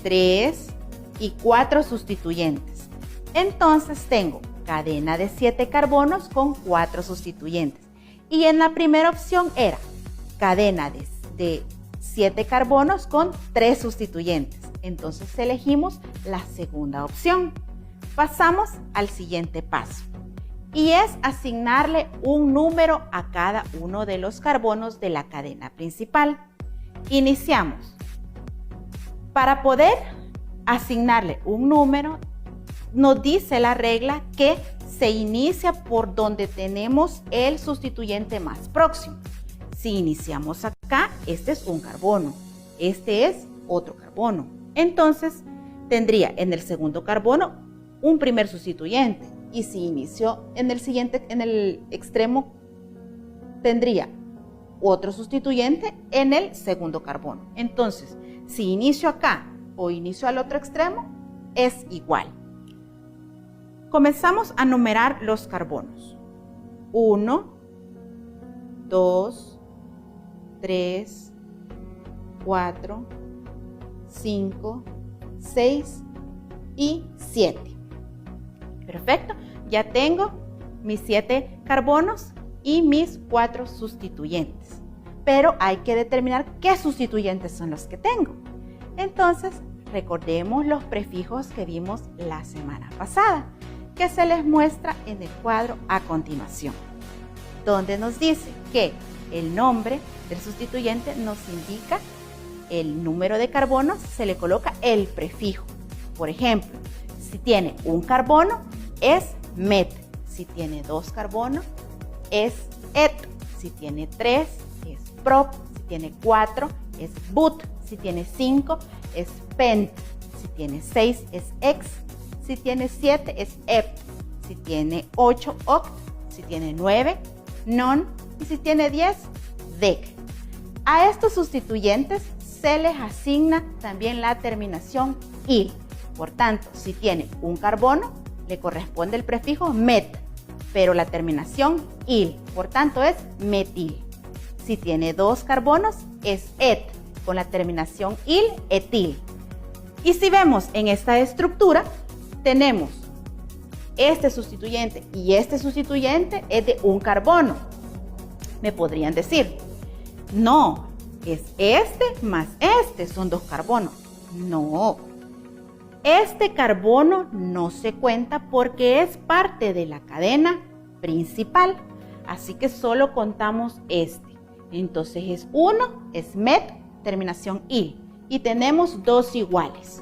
3 y 4 sustituyentes. Entonces tengo cadena de 7 carbonos con 4 sustituyentes. Y en la primera opción era cadena de 7 carbonos con 3 sustituyentes. Entonces elegimos la segunda opción. Pasamos al siguiente paso. Y es asignarle un número a cada uno de los carbonos de la cadena principal. Iniciamos. Para poder asignarle un número, nos dice la regla que se inicia por donde tenemos el sustituyente más próximo. Si iniciamos acá, este es un carbono, este es otro carbono. Entonces, tendría en el segundo carbono un primer sustituyente. Y si inició en el extremo, tendría otro sustituyente en el segundo carbono. Entonces, si inicio acá o inicio al otro extremo, es igual. Comenzamos a numerar los carbonos. 1, 2, 3, 4, 5, 6 y 7. Perfecto, ya tengo mis 7 carbonos y mis 4 sustituyentes. Pero hay que determinar qué sustituyentes son los que tengo. Entonces, recordemos los prefijos que vimos la semana pasada, que se les muestra en el cuadro a continuación, donde nos dice que el nombre del sustituyente nos indica el número de carbonos, se le coloca el prefijo. Por ejemplo, si tiene un carbono, es met. Si tiene 2 carbonos, es et. Si tiene 3, es prop. Si tiene 4, es but. Si tiene 5, es pent. Si tiene 6, es ex. Si tiene 7, es ept. Si tiene 8, oct. Si tiene 9, non. Y si tiene 10, dec. A estos sustituyentes se les asigna también la terminación il. Por tanto, si tiene un carbono, le corresponde el prefijo met, pero la terminación il. Por tanto, es metil. Si tiene 2 carbonos, es et, con la terminación il, etil. Y si vemos en esta estructura, tenemos este sustituyente y este sustituyente es de un carbono. Me podrían decir, no, es este más este, son 2 carbonos. No, este carbono no se cuenta porque es parte de la cadena principal, así que solo contamos este. Entonces es 1, es met, terminación il, y tenemos 2 iguales.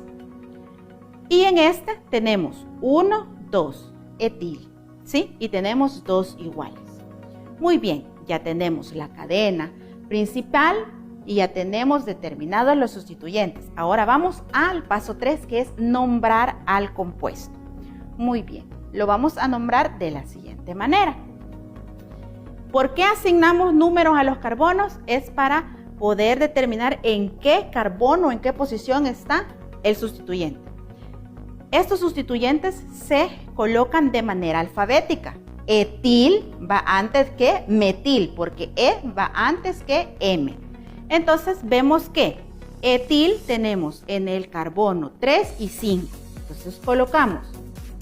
Y en este tenemos 1, 2, etil, ¿sí? Y tenemos 2 iguales. Muy bien, ya tenemos la cadena principal y ya tenemos determinados los sustituyentes. Ahora vamos al paso 3, que es nombrar al compuesto. Muy bien, lo vamos a nombrar de la siguiente manera. ¿Por qué asignamos números a los carbonos? Es para poder determinar en qué carbono, en qué posición está el sustituyente. Estos sustituyentes se colocan de manera alfabética. Etil va antes que metil, porque E va antes que M. Entonces vemos que etil tenemos en el carbono 3 y 5. Entonces colocamos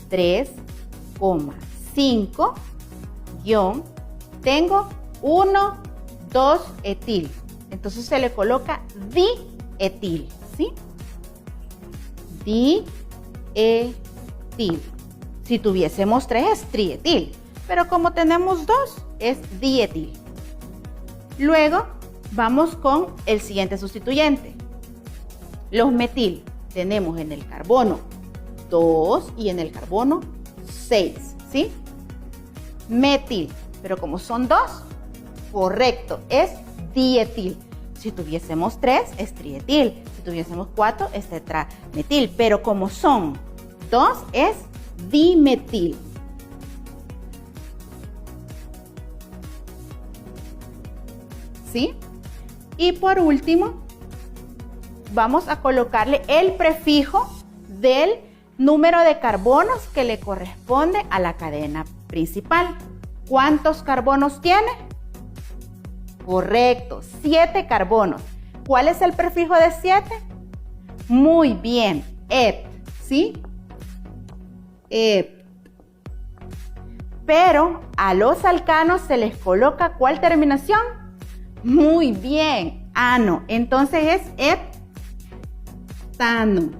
3,5 guión, tengo 1, 2 etil. Entonces se le coloca dietil, ¿sí? Dietil. Si tuviésemos 3 es trietil, pero como tenemos 2 es dietil. Luego vamos con el siguiente sustituyente. Los metil tenemos en el carbono 2 y en el carbono 6, ¿sí? Metil, pero como son 2, correcto, es dietil. Si tuviésemos 3 es trietil, si tuviésemos 4 es tetrametil, pero como son 2 es dimetil. ¿Sí? Y por último, vamos a colocarle el prefijo del número de carbonos que le corresponde a la cadena principal. ¿Cuántos carbonos tiene? Correcto, 7 carbonos. ¿Cuál es el prefijo de 7? Muy bien, et, ¿sí? Et. Pero a los alcanos se les coloca ¿cuál terminación? Muy bien, ano. Entonces es heptano,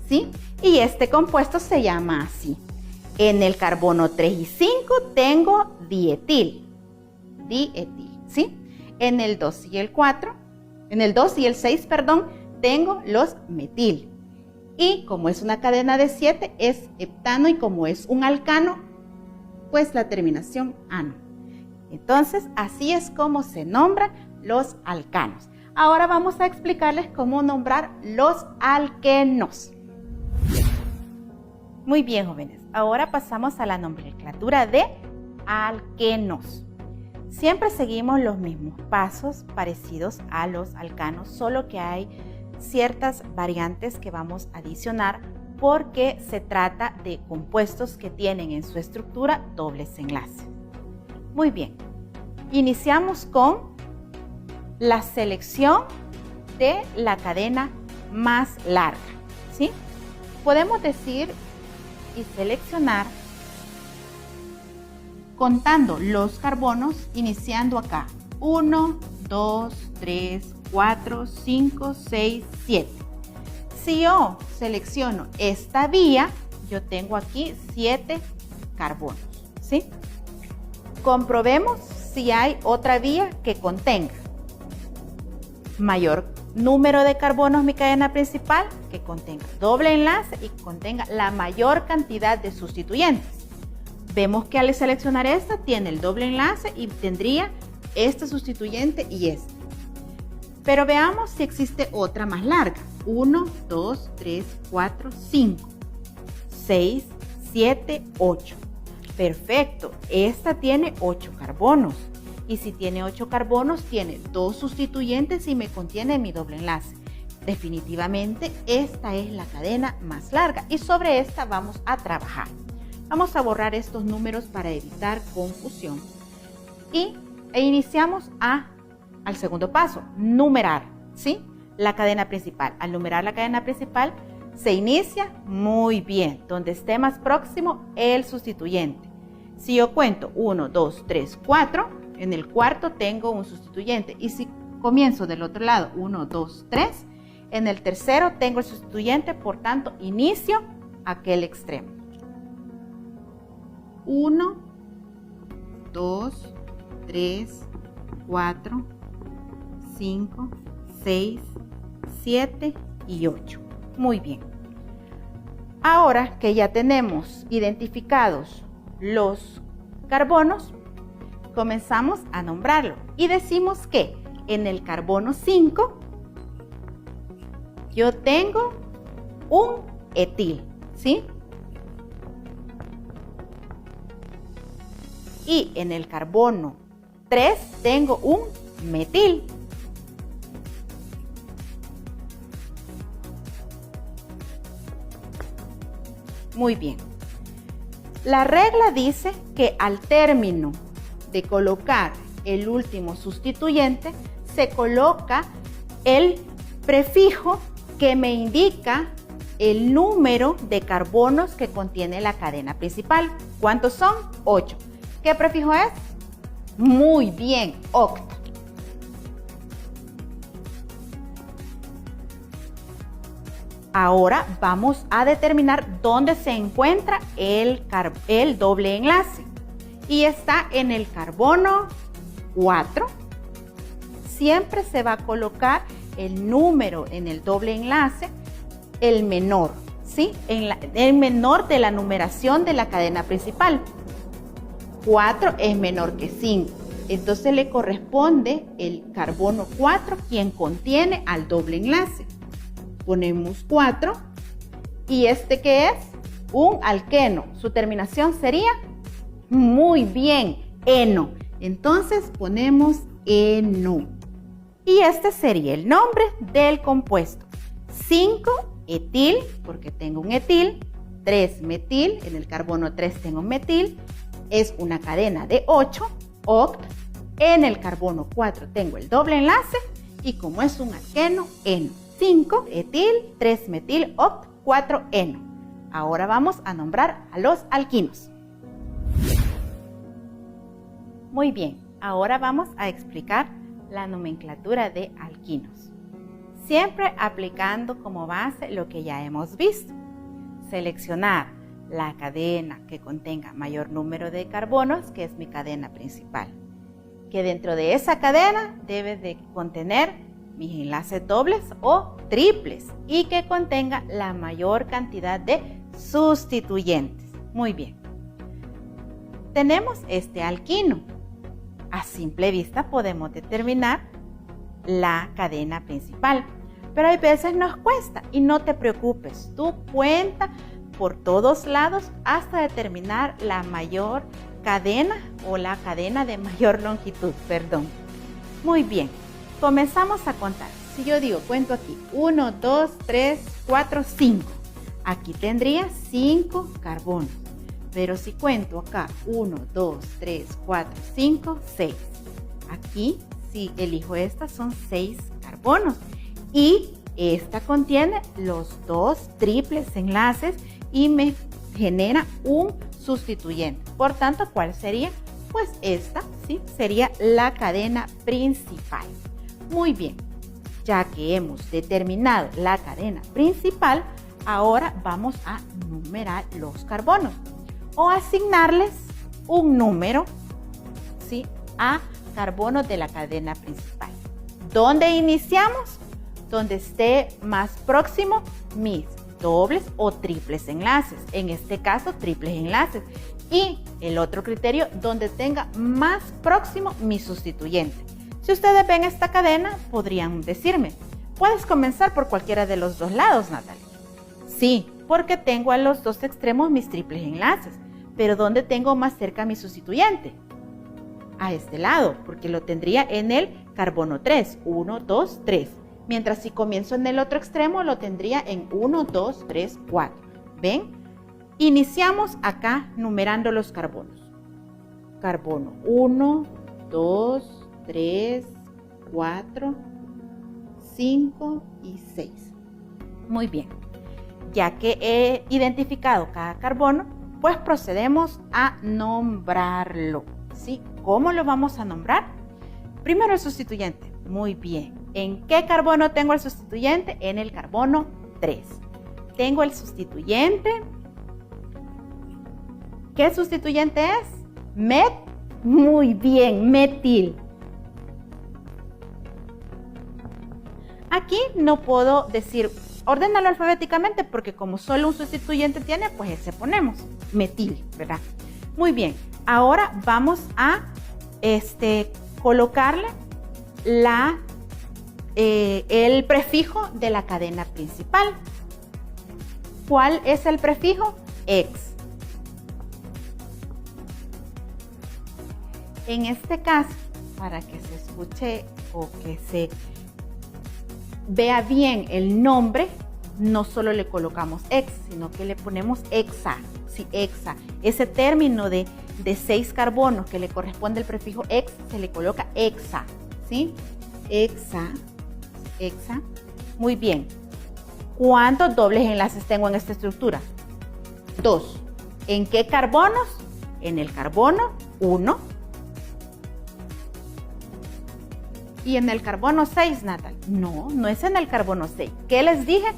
¿sí? Y este compuesto se llama así. En el carbono 3 y 5 tengo dietil, ¿sí? En el 2 y el 6, tengo los metil. Y como es una cadena de 7, es heptano, y como es un alcano, pues la terminación ano. Entonces, así es como se nombran los alcanos. Ahora vamos a explicarles cómo nombrar los alquenos. Muy bien, jóvenes. Ahora pasamos a la nomenclatura de alquenos. Siempre seguimos los mismos pasos parecidos a los alcanos, solo que hay ciertas variantes que vamos a adicionar porque se trata de compuestos que tienen en su estructura dobles enlaces. Muy bien. Iniciamos con la selección de la cadena más larga, ¿sí? Podemos decir y seleccionar contando los carbonos, iniciando acá 1, 2, 3, 4, 5, 6, 7. Si yo selecciono esta vía, yo tengo aquí 7 carbonos, ¿sí? Comprobemos si hay otra vía que contenga mayor número de carbonos mi cadena principal, que contenga doble enlace y contenga la mayor cantidad de sustituyentes. Vemos que al seleccionar esta tiene el doble enlace y tendría este sustituyente y este. Pero veamos si existe otra más larga. 1, 2, 3, 4, 5, 6, 7, 8. Perfecto, esta tiene 8 carbonos. Y si tiene 8 carbonos, tiene 2 sustituyentes y me contiene mi doble enlace. Definitivamente, esta es la cadena más larga y sobre esta vamos a trabajar. Vamos a borrar estos números para evitar confusión. E iniciamos al segundo paso, numerar, ¿sí? La cadena principal. Al numerar la cadena principal, se inicia muy bien. Donde esté más próximo, el sustituyente. Si yo cuento 1, 2, 3, 4, en el cuarto tengo un sustituyente. Y si comienzo del otro lado, 1, 2, 3, en el tercero tengo el sustituyente, por tanto, inicio aquel extremo. 1, 2, 3, 4, 5, 6, 7 y 8. Muy bien. Ahora que ya tenemos identificados los carbonos, comenzamos a nombrarlo y decimos que en el carbono 5 yo tengo un etil, ¿sí? Y en el carbono 3 tengo un metil. Muy bien. La regla dice que al término de colocar el último sustituyente, se coloca el prefijo que me indica el número de carbonos que contiene la cadena principal. ¿Cuántos son? 8. ¿Qué prefijo es? Muy bien, oct. Ahora vamos a determinar dónde se encuentra el doble enlace. Y está en el carbono 4. Siempre se va a colocar el número en el doble enlace, el menor, ¿sí? El menor de la numeración de la cadena principal. 4 es menor que 5. Entonces le corresponde el carbono 4 quien contiene al doble enlace. Ponemos 4 y este que es un alqueno. Su terminación sería muy bien, eno. Entonces ponemos eno. Y este sería el nombre del compuesto. 5 etil, porque tengo un etil. 3 metil, en el carbono 3 tengo un metil. Es una cadena de 8, oct. En el carbono 4 tengo el doble enlace Y como es un alqueno, eno. 5-etil, 3-metil-oct, 4-eno. Ahora vamos a nombrar a los alquinos. Muy bien, ahora vamos a explicar la nomenclatura de alquinos. Siempre aplicando como base lo que ya hemos visto. Seleccionar la cadena que contenga mayor número de carbonos, que es mi cadena principal. Que dentro de esa cadena debe de contener mis enlaces dobles o triples y que contenga la mayor cantidad de sustituyentes. Muy bien. Tenemos este alquino. A simple vista podemos determinar la cadena principal, pero hay veces nos cuesta y no te preocupes, tú cuenta por todos lados hasta determinar la mayor cadena o la cadena de mayor longitud, perdón. Muy bien, comenzamos a contar. Si yo digo, cuento aquí 1, 2, 3, 4, 5, aquí tendría 5 carbonos. Pero si cuento acá 1, 2, 3, 4, 5, 6. Aquí, si elijo esta, son 6 carbonos. Y esta contiene los 2 triples enlaces y me genera un sustituyente. Por tanto, ¿cuál sería? Pues esta, ¿sí? Sería la cadena principal. Muy bien, ya que hemos determinado la cadena principal, ahora vamos a numerar los carbonos o asignarles un número, ¿sí?, a carbonos de la cadena principal. ¿Dónde iniciamos? Donde esté más próximo mis dobles o triples enlaces, en este caso triples enlaces, y el otro criterio donde tenga más próximo mi sustituyente. Si ustedes ven esta cadena, podrían decirme, ¿puedes comenzar por cualquiera de los dos lados, Natalie? Sí, porque tengo a los dos extremos mis triples enlaces, pero ¿dónde tengo más cerca mi sustituyente? A este lado, porque lo tendría en el carbono 3, 1, 2, 3. Mientras si comienzo en el otro extremo, lo tendría en 1, 2, 3, 4. ¿Ven? Iniciamos acá numerando los carbonos. Carbono 1, 2, 3, 4, 5 y 6. Muy bien. Ya que he identificado cada carbono, pues procedemos a nombrarlo, ¿sí? ¿Cómo lo vamos a nombrar? Primero el sustituyente. Muy bien. ¿En qué carbono tengo el sustituyente? En el carbono 3. Tengo el sustituyente. ¿Qué sustituyente es? Muy bien, metil. Aquí no puedo decir, ordénalo alfabéticamente, porque como solo un sustituyente tiene, pues ese ponemos, metil, ¿verdad? Muy bien, ahora vamos a colocarle el prefijo de la cadena principal. ¿Cuál es el prefijo? Ex. En este caso, para que se escuche o que se vea bien el nombre, no solo le colocamos ex, sino que le ponemos hexa. Sí, hexa. Ese término de 6 carbonos que le corresponde el prefijo ex, se le coloca hexa. ¿Sí? Hexa. Hexa. Muy bien. ¿Cuántos dobles enlaces tengo en esta estructura? 2. ¿En qué carbonos? En el carbono 1. ¿Y en el carbono 6, Natal? No, no es en el carbono 6. ¿Qué les dije?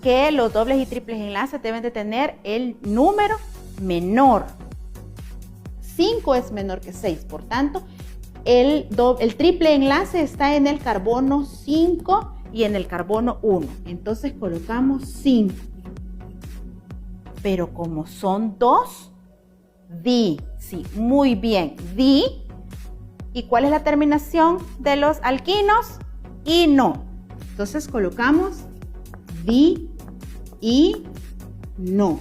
Que los dobles y triples enlaces deben de tener el número menor. 5 es menor que 6, por tanto, el triple enlace está en el carbono 5 y en el carbono 1. Entonces colocamos 5. Pero como son 2, di. Sí, muy bien, di. ¿Y cuál es la terminación de los alquinos? Ino. Entonces colocamos di y no.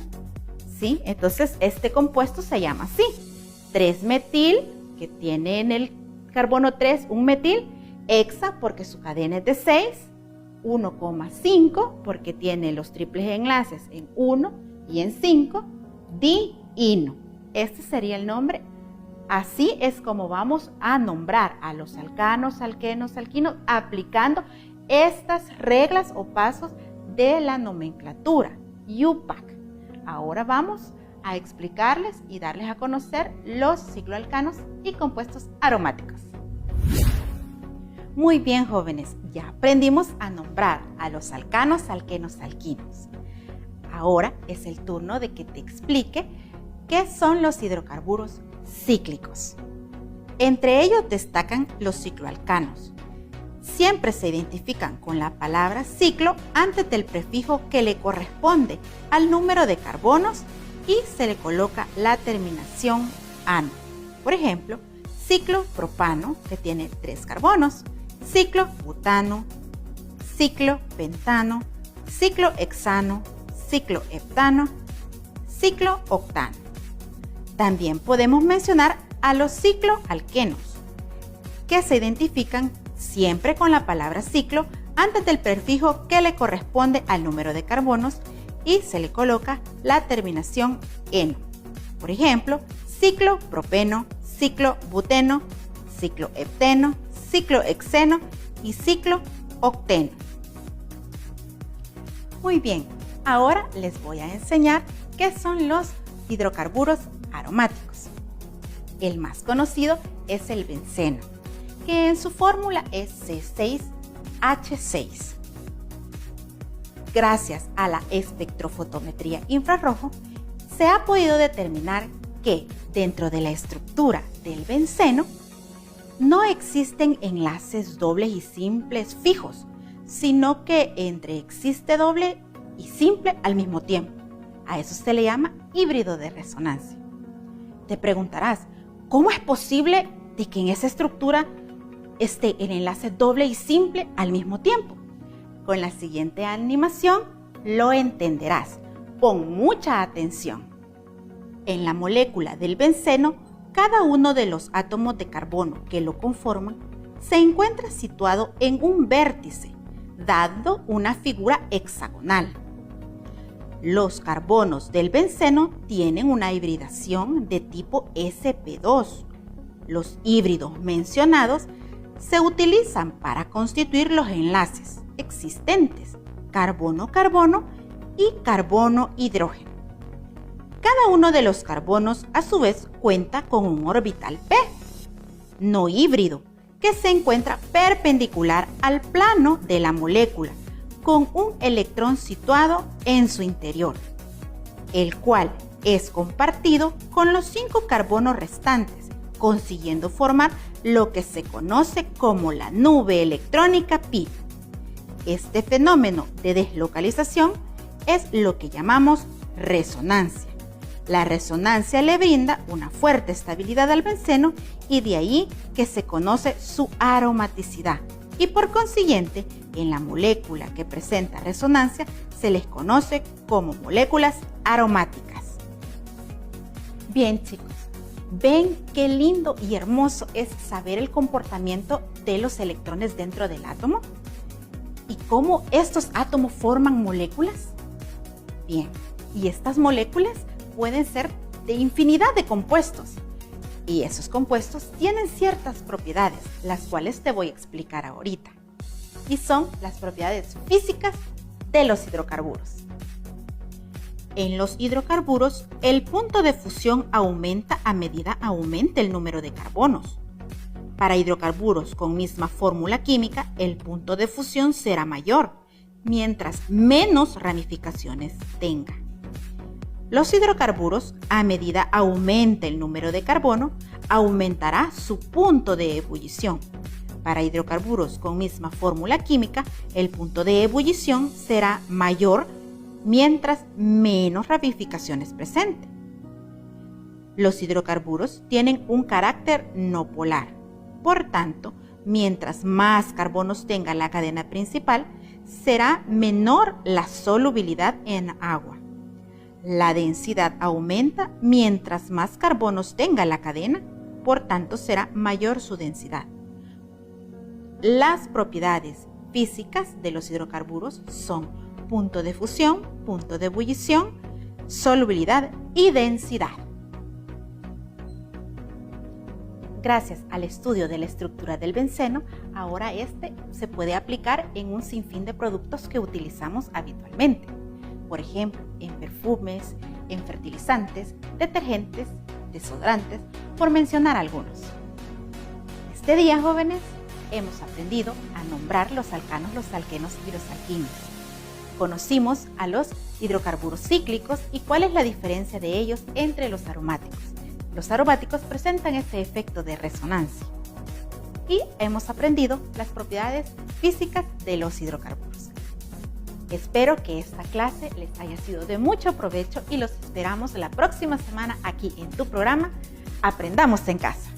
¿Sí? Entonces este compuesto se llama así. 3-metil, que tiene en el carbono 3 un metil. Hexa, porque su cadena es de 6. 1,5, porque tiene los triples enlaces en 1 y en 5. Di-ino. Este sería el nombre Así es como vamos a nombrar a los alcanos, alquenos, alquinos, aplicando estas reglas o pasos de la nomenclatura, UPAC. Ahora vamos a explicarles y darles a conocer los cicloalcanos y compuestos aromáticos. Muy bien, jóvenes, ya aprendimos a nombrar a los alcanos, alquenos, alquinos. Ahora es el turno de que te explique qué son los hidrocarburos cíclicos. Entre ellos destacan los cicloalcanos. Siempre se identifican con la palabra ciclo antes del prefijo que le corresponde al número de carbonos y se le coloca la terminación ano. Por ejemplo, ciclopropano, que tiene 3 carbonos, ciclobutano, ciclopentano, ciclohexano, cicloheptano, ciclooctano. También podemos mencionar a los cicloalquenos, que se identifican siempre con la palabra ciclo antes del prefijo que le corresponde al número de carbonos y se le coloca la terminación eno. Por ejemplo, ciclopropeno, ciclobuteno, ciclohepteno, ciclohexeno y cicloocteno. Muy bien, ahora les voy a enseñar qué son los hidrocarburos aromáticos. El más conocido es el benceno, que en su fórmula es C6H6. Gracias a la espectrofotometría infrarrojo, se ha podido determinar que dentro de la estructura del benceno no existen enlaces dobles y simples fijos, sino que existe doble y simple al mismo tiempo. A eso se le llama híbrido de resonancia. Te preguntarás, ¿cómo es posible de que en esa estructura esté el enlace doble y simple al mismo tiempo? Con la siguiente animación lo entenderás. Pon mucha atención. En la molécula del benceno, cada uno de los átomos de carbono que lo conforman se encuentra situado en un vértice, dando una figura hexagonal. Los carbonos del benceno tienen una hibridación de tipo sp2. Los híbridos mencionados se utilizan para constituir los enlaces existentes carbono-carbono y carbono-hidrógeno. Cada uno de los carbonos a su vez cuenta con un orbital p, no híbrido, que se encuentra perpendicular al plano de la molécula, con un electrón situado en su interior, el cual es compartido con los 5 carbonos restantes, consiguiendo formar lo que se conoce como la nube electrónica pi. Este fenómeno de deslocalización es lo que llamamos resonancia. La resonancia le brinda una fuerte estabilidad al benceno y de ahí que se conoce su aromaticidad. Y por consiguiente, en la molécula que presenta resonancia se les conoce como moléculas aromáticas. Bien, chicos, ¿ven qué lindo y hermoso es saber el comportamiento de los electrones dentro del átomo? ¿Y cómo estos átomos forman moléculas? Bien, y estas moléculas pueden ser de infinidad de compuestos. Y esos compuestos tienen ciertas propiedades, las cuales te voy a explicar ahorita. Y son las propiedades físicas de los hidrocarburos. En los hidrocarburos, el punto de fusión aumenta a medida aumente el número de carbonos. Para hidrocarburos con misma fórmula química, el punto de fusión será mayor, mientras menos ramificaciones tenga. Los hidrocarburos, a medida aumente el número de carbono, aumentará su punto de ebullición. Para hidrocarburos con misma fórmula química, el punto de ebullición será mayor mientras menos ramificaciones presente. Los hidrocarburos tienen un carácter no polar. Por tanto, mientras más carbonos tenga la cadena principal, será menor la solubilidad en agua. La densidad aumenta mientras más carbonos tenga la cadena, por tanto será mayor su densidad. Las propiedades físicas de los hidrocarburos son punto de fusión, punto de ebullición, solubilidad y densidad. Gracias al estudio de la estructura del benceno, ahora este se puede aplicar en un sinfín de productos que utilizamos habitualmente. Por ejemplo, en perfumes, en fertilizantes, detergentes, desodorantes, por mencionar algunos. Este día, jóvenes, hemos aprendido a nombrar los alcanos, los alquenos y los alquinos. Conocimos a los hidrocarburos cíclicos y cuál es la diferencia de ellos entre los aromáticos. Los aromáticos presentan ese efecto de resonancia. Y hemos aprendido las propiedades físicas de los hidrocarburos. Espero que esta clase les haya sido de mucho provecho y los esperamos la próxima semana aquí en tu programa Aprendamos en Casa.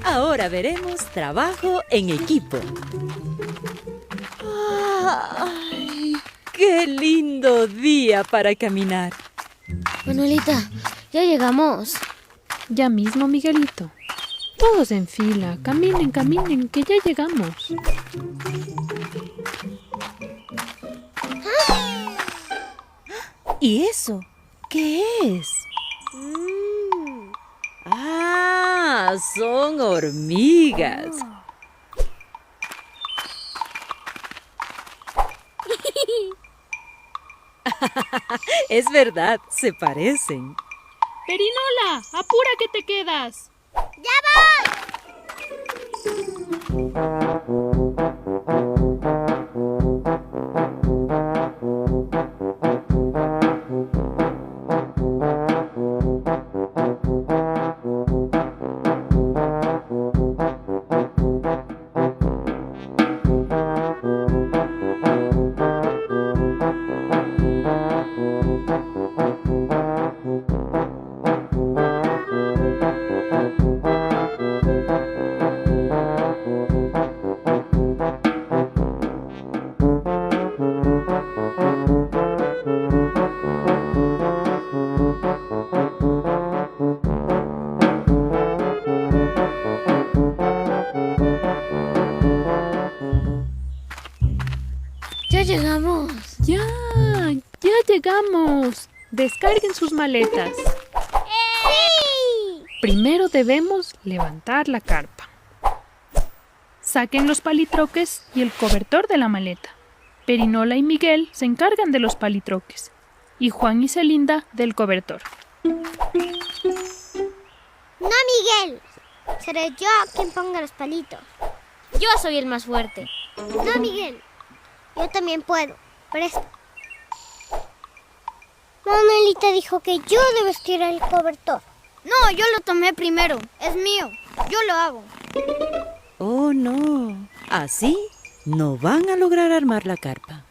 Ahora veremos trabajo en equipo. ¡Ay, qué lindo día para caminar! Manuelita, ya llegamos. Ya mismo, Miguelito. Todos en fila. Caminen, caminen, que ya llegamos. ¿Y eso? ¿Qué es? ¡Ah! Son hormigas. Es verdad, se parecen. Perinola, apura que te quedas. Ya llegamos. Ya llegamos. Descarguen sus maletas. Primero debemos levantar la carpa. Saquen los palitroques y el cobertor de la maleta. Perinola y Miguel se encargan de los palitroques y Juan y Celinda del cobertor. No, Miguel. Seré yo quien ponga los palitos. Yo soy el más fuerte. No, Miguel. Yo también puedo. Presta. Manuelita dijo que yo debo estirar el cobertor. No, yo lo tomé primero. Es mío. Yo lo hago. Oh, no. Así no van a lograr armar la carpa.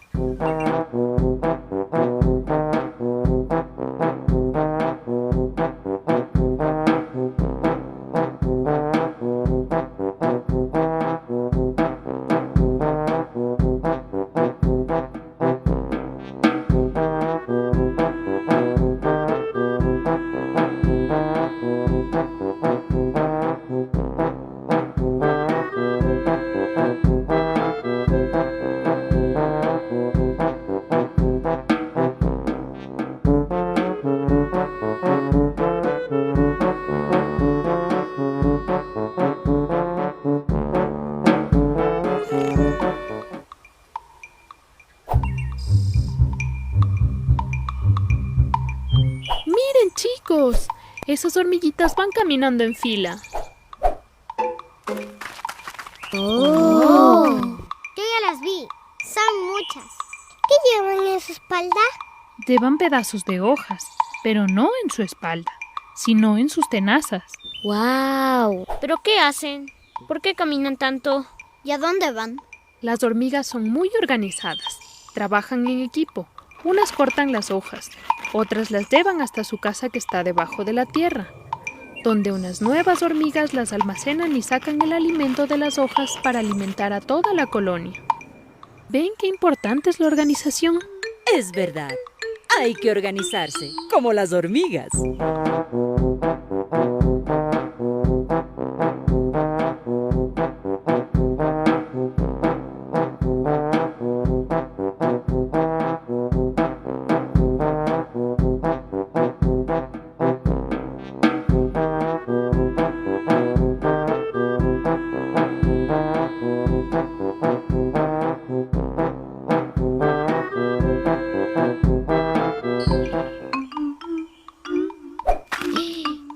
Miren, chicos, esas hormiguitas van caminando en fila. Yo ya las vi. Son muchas. ¿Qué llevan en su espalda? Llevan pedazos de hojas, pero no en su espalda, sino en sus tenazas. ¡Wow! ¿Pero qué hacen? ¿Por qué caminan tanto? ¿Y a dónde van? Las hormigas son muy organizadas. Trabajan en equipo. Unas cortan las hojas, otras las llevan hasta su casa que está debajo de la tierra, donde unas nuevas hormigas las almacenan y sacan el alimento de las hojas para alimentar a toda la colonia. ¿Ven qué importante es la organización? Es verdad. Hay que organizarse, como las hormigas.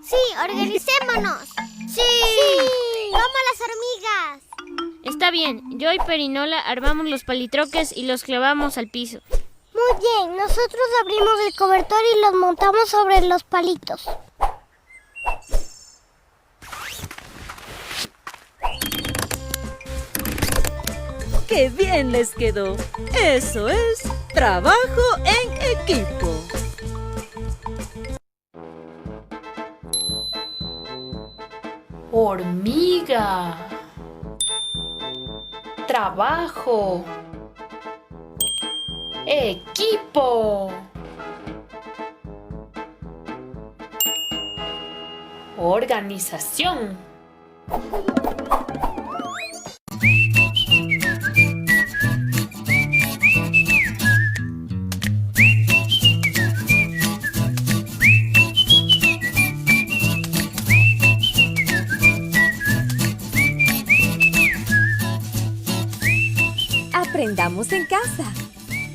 Sí, organicémonos. Sí. Como las hormigas. Está bien, yo y Perinola armamos los palitroques y los clavamos al piso. Muy bien, nosotros abrimos el cobertor y los montamos sobre los palitos. ¡Qué bien les quedó! Eso es trabajo en equipo. Hormiga. Trabajo. Equipo. Organización. Aprendamos en casa.